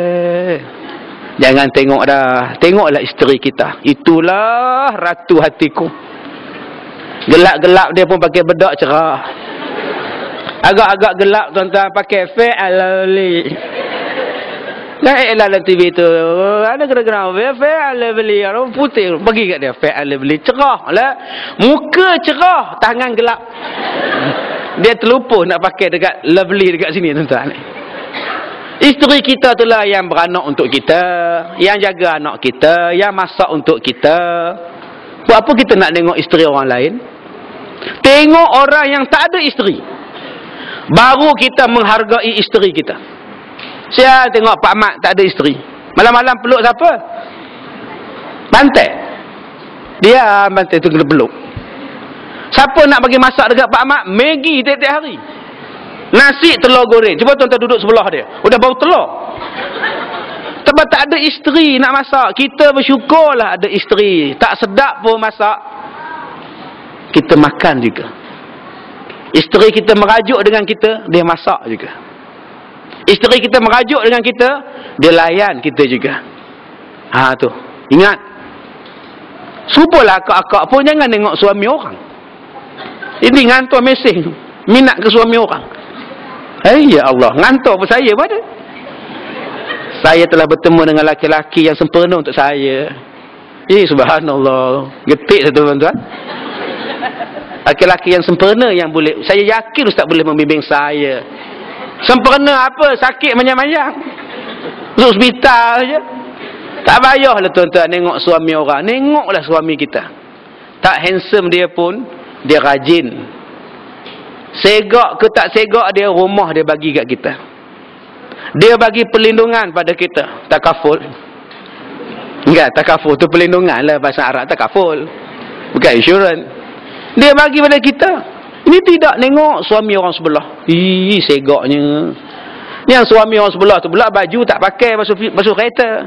Jangan tengok dah. Tengoklah isteri kita. Itulah ratu hatiku. Gelap-gelap dia pun pakai bedak cerah. Agak-agak gelap tuan-tuan pakai fa'alali. Naiklah dalam TV tu. Ada kena-kena fa'alali. Orang putih. Bagi kat dia fa'alali. Cerah lah. Muka cerah. Tangan gelap. Dia terlupa nak pakai dekat lovely dekat sini tuan-tuan. Isteri kita tu lah yang beranak untuk kita. Yang jaga anak kita. Yang masak untuk kita. Buat apa kita nak tengok isteri orang lain? Tengok orang yang tak ada isteri. Baru kita menghargai isteri kita. Saya tengok Pak Mat tak ada isteri. Malam-malam peluk siapa? Bantai. Dia bantai tu kena peluk. Siapa nak bagi masak dekat Pak Mat? Maggi tiap-tiap hari. Nasi telur goreng. Cuba tuan-tuan duduk sebelah dia. Udah bau telur. Sebab tak ada isteri nak masak. Kita bersyukurlah ada isteri. Tak sedap pun masak. Kita makan juga. Isteri kita merajuk dengan kita, dia masak juga. Isteri kita merajuk dengan kita, dia layan kita juga. Ha tu. Ingat. Supalah akak-akak pun jangan tengok suami orang. Ini ngantor mesej. Minat ke suami orang. Ya Allah, ngantor pun saya pun ada. Saya telah bertemu dengan laki-laki yang sempurna untuk saya. Subhanallah. Getik satu tuan-tuan. Laki-laki yang sempurna yang boleh. Saya yakin Ustaz boleh membimbing saya. Sempurna apa? Sakit manyang-manyang. Masuk hospital je. Tak payahlah tuan-tuan tengok suami orang. Tengoklah suami kita. Tak handsome dia pun, dia rajin. Segak ke tak segak dia, rumah dia bagi kat kita. Dia bagi perlindungan pada kita. Takaful. Enggak, takaful tu perlindungan lah. Bahasa Arab takaful. Bukan insurans. Dia bagi pada kita. Ini tidak tengok suami orang sebelah. Segaknya. Yang suami orang sebelah tu pula baju tak pakai basuh kereta.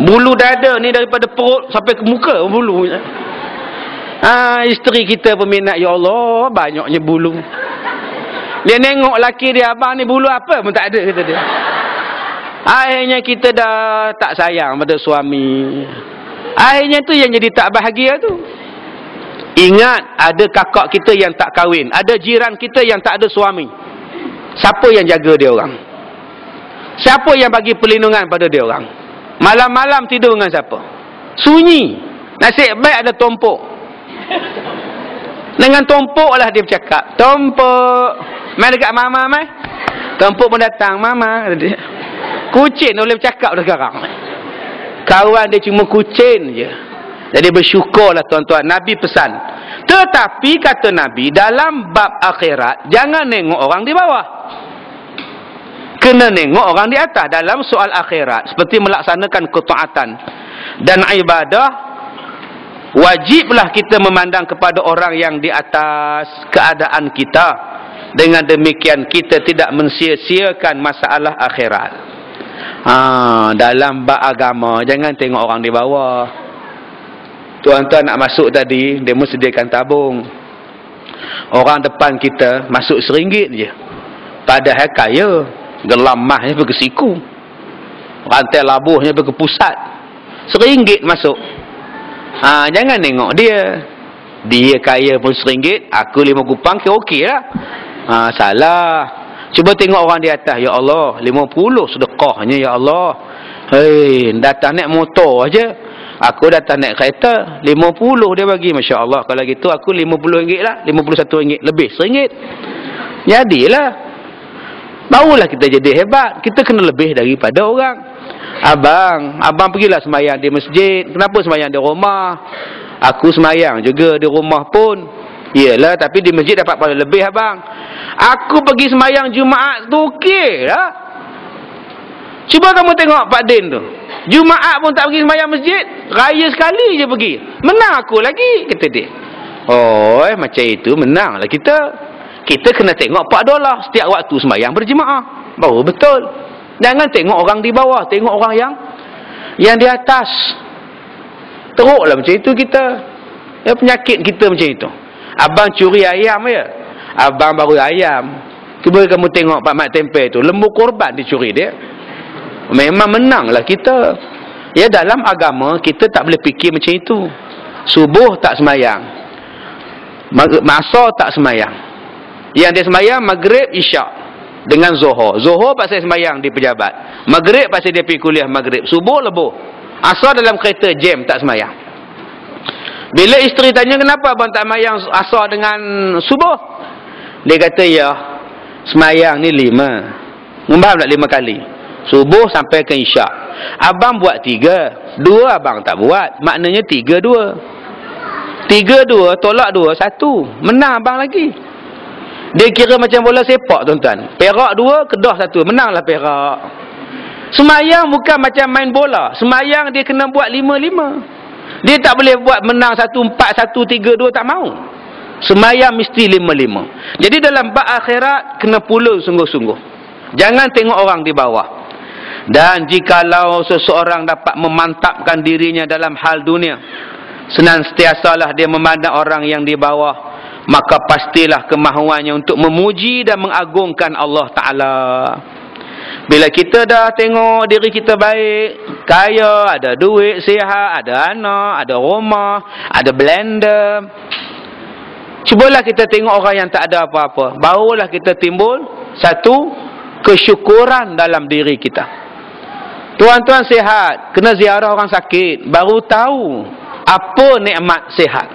Bulu dada ni daripada perut sampai ke muka bulu. Isteri kita peminat, ya Allah, banyaknya bulu. Dia tengok laki dia, abang ni bulu apa pun tak ada, kata dia. Akhirnya kita dah tak sayang pada suami. Akhirnya tu yang jadi tak bahagia tu. Ingat, ada kakak kita yang tak kahwin. Ada jiran kita yang tak ada suami. Siapa yang jaga dia orang? Siapa yang bagi perlindungan pada dia orang? Malam-malam tidur dengan siapa? Sunyi. Nasib baik ada tompok. Dengan tompok lah dia bercakap. Tompok. Mai dekat mama, mai. Tompok pun datang. Mama. Kucing boleh bercakap dah sekarang. Kawan dia cuma kucing je. Jadi bersyukurlah tuan-tuan. Nabi pesan. Tetapi kata Nabi, dalam bab akhirat, jangan tengok orang di bawah. Kena tengok orang di atas. Dalam soal akhirat, seperti melaksanakan ketaatan dan ibadah, wajiblah kita memandang kepada orang yang di atas keadaan kita. Dengan demikian kita tidak mensia-siakan masalah akhirat. Dalam bab agama, jangan tengok orang di bawah. Tuan-tuan nak masuk tadi, dia mesti sediakan tabung. Orang depan kita masuk RM1 je. Padahal kaya. Gelam mahnya pergi ke siku. Rantai labuhnya pergi ke pusat. RM1 masuk. Jangan tengok dia. Dia kaya pun RM1, aku 5 kupang, okey lah. Salah. Cuba tengok orang di atas. Ya Allah, 50 sedekahnya, ya Allah. Hei, datang naik motor aja. Aku datang naik kereta, 50 dia bagi. Masya Allah. Kalau gitu aku RM50 lah. RM51 lebih RM1. Jadilah. Barulah kita jadi hebat. Kita kena lebih daripada orang. Abang pergilah semayang di masjid. Kenapa semayang di rumah? Aku semayang juga di rumah pun. Iyalah, tapi di masjid dapat pahala lebih abang. Aku pergi semayang Jumaat tu okey lah. Cuba kamu tengok Pak Din tu. Jumaat pun tak pergi semayang masjid. Raya sekali je pergi. Menang aku lagi, kata dia. Macam itu menanglah kita. Kita kena tengok $4 setiap waktu semayang berjemaah. Baru betul. Jangan tengok orang di bawah. Tengok orang yang di atas. Teruklah macam itu kita. Penyakit kita macam itu. Abang curi ayam ya. Abang baru ayam. Cuba kamu tengok Pak Mat Tempe tu, lembu korban dicuri dia. Memang menanglah kita. Ya, dalam agama kita tak boleh fikir macam itu. Subuh tak semayang, Asar tak semayang. Yang dia semayang Maghrib, Isyak dengan Zuhur. Zuhur pasal semayang di pejabat, Maghrib pasal dia pergi kuliah Maghrib, Subuh lebuh, Asar dalam kereta jam tak semayang. Bila isteri tanya kenapa abang tak semayang Asar dengan Subuh, dia kata ya, semayang ni 5. Ngembam tak 5 kali? Subuh sampai ke Isyak. Abang buat 3, 2 abang tak buat. Maknanya 3-2. 3-2 tolak 2-1. Menang abang lagi. Dia kira macam bola sepak tuan-tuan. Perak 2, Kedah 1. Menanglah Perak. Semayang bukan macam main bola. Semayang dia kena buat 5-5. Dia tak boleh buat menang 1-4, 1-3-2, tak mau. Semayang mesti 5-5. Jadi dalam bab akhirat kena pula sungguh-sungguh. Jangan tengok orang di bawah. Dan jikalau seseorang dapat memantapkan dirinya dalam hal dunia, senantiasalah dia memandang orang yang di bawah, maka pastilah kemahuannya untuk memuji dan mengagungkan Allah Ta'ala. Bila kita dah tengok diri kita baik, kaya, ada duit, sihat, ada anak, ada rumah, ada blender, cubalah kita tengok orang yang tak ada apa-apa. Barulah kita timbul satu kesyukuran dalam diri kita. Tuan-tuan sihat, kena ziarah orang sakit, baru tahu apa nikmat sihat.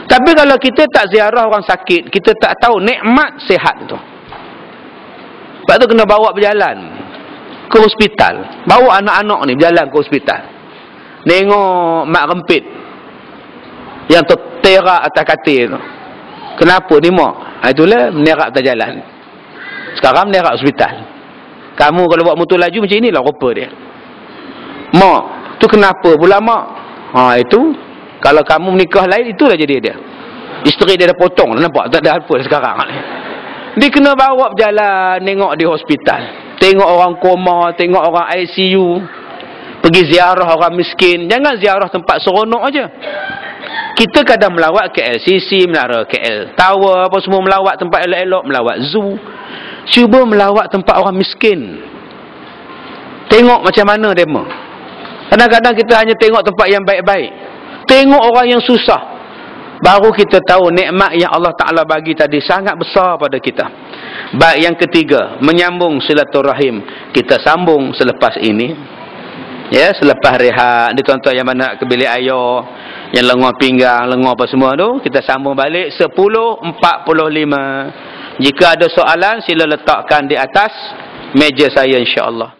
Tapi kalau kita tak ziarah orang sakit, kita tak tahu nikmat sihat itu. Sebab tu kena bawa berjalan ke hospital. Bawa anak-anak ni berjalan ke hospital. Tengok mak rempit yang terterak atas katil tu. Kenapa ni mak? Itulah menerak atas jalan. Sekarang menerak hospital. Kamu kalau buat motor laju macam inilah rupa dia. Mak, tu kenapa pula mak? Itu kalau kamu menikah lain, itulah jadi dia. Isteri dia dah potong, nampak tak ada apa sekarang. Dia kena bawa berjalan, tengok di hospital, tengok orang koma, tengok orang ICU, pergi ziarah orang miskin. Jangan ziarah tempat seronok aja. Kita kadang melawat KLCC, melawat KL Tower, apa semua, melawat tempat elok-elok, melawat zoo. Cuba melawat tempat orang miskin. Tengok macam mana demo. Kadang-kadang kita hanya tengok tempat yang baik-baik. Tengok orang yang susah. Baru kita tahu nikmat yang Allah Ta'ala bagi tadi sangat besar pada kita. Baik, yang ketiga, menyambung silaturahim. Kita sambung selepas ini. Ya, selepas rehat. Ni tuan-tuan yang mana ke bilik ayah, yang lengar pinggang, lengar apa semua tu, kita sambung balik 10.45. Jika ada soalan, sila letakkan di atas meja saya, insya-Allah.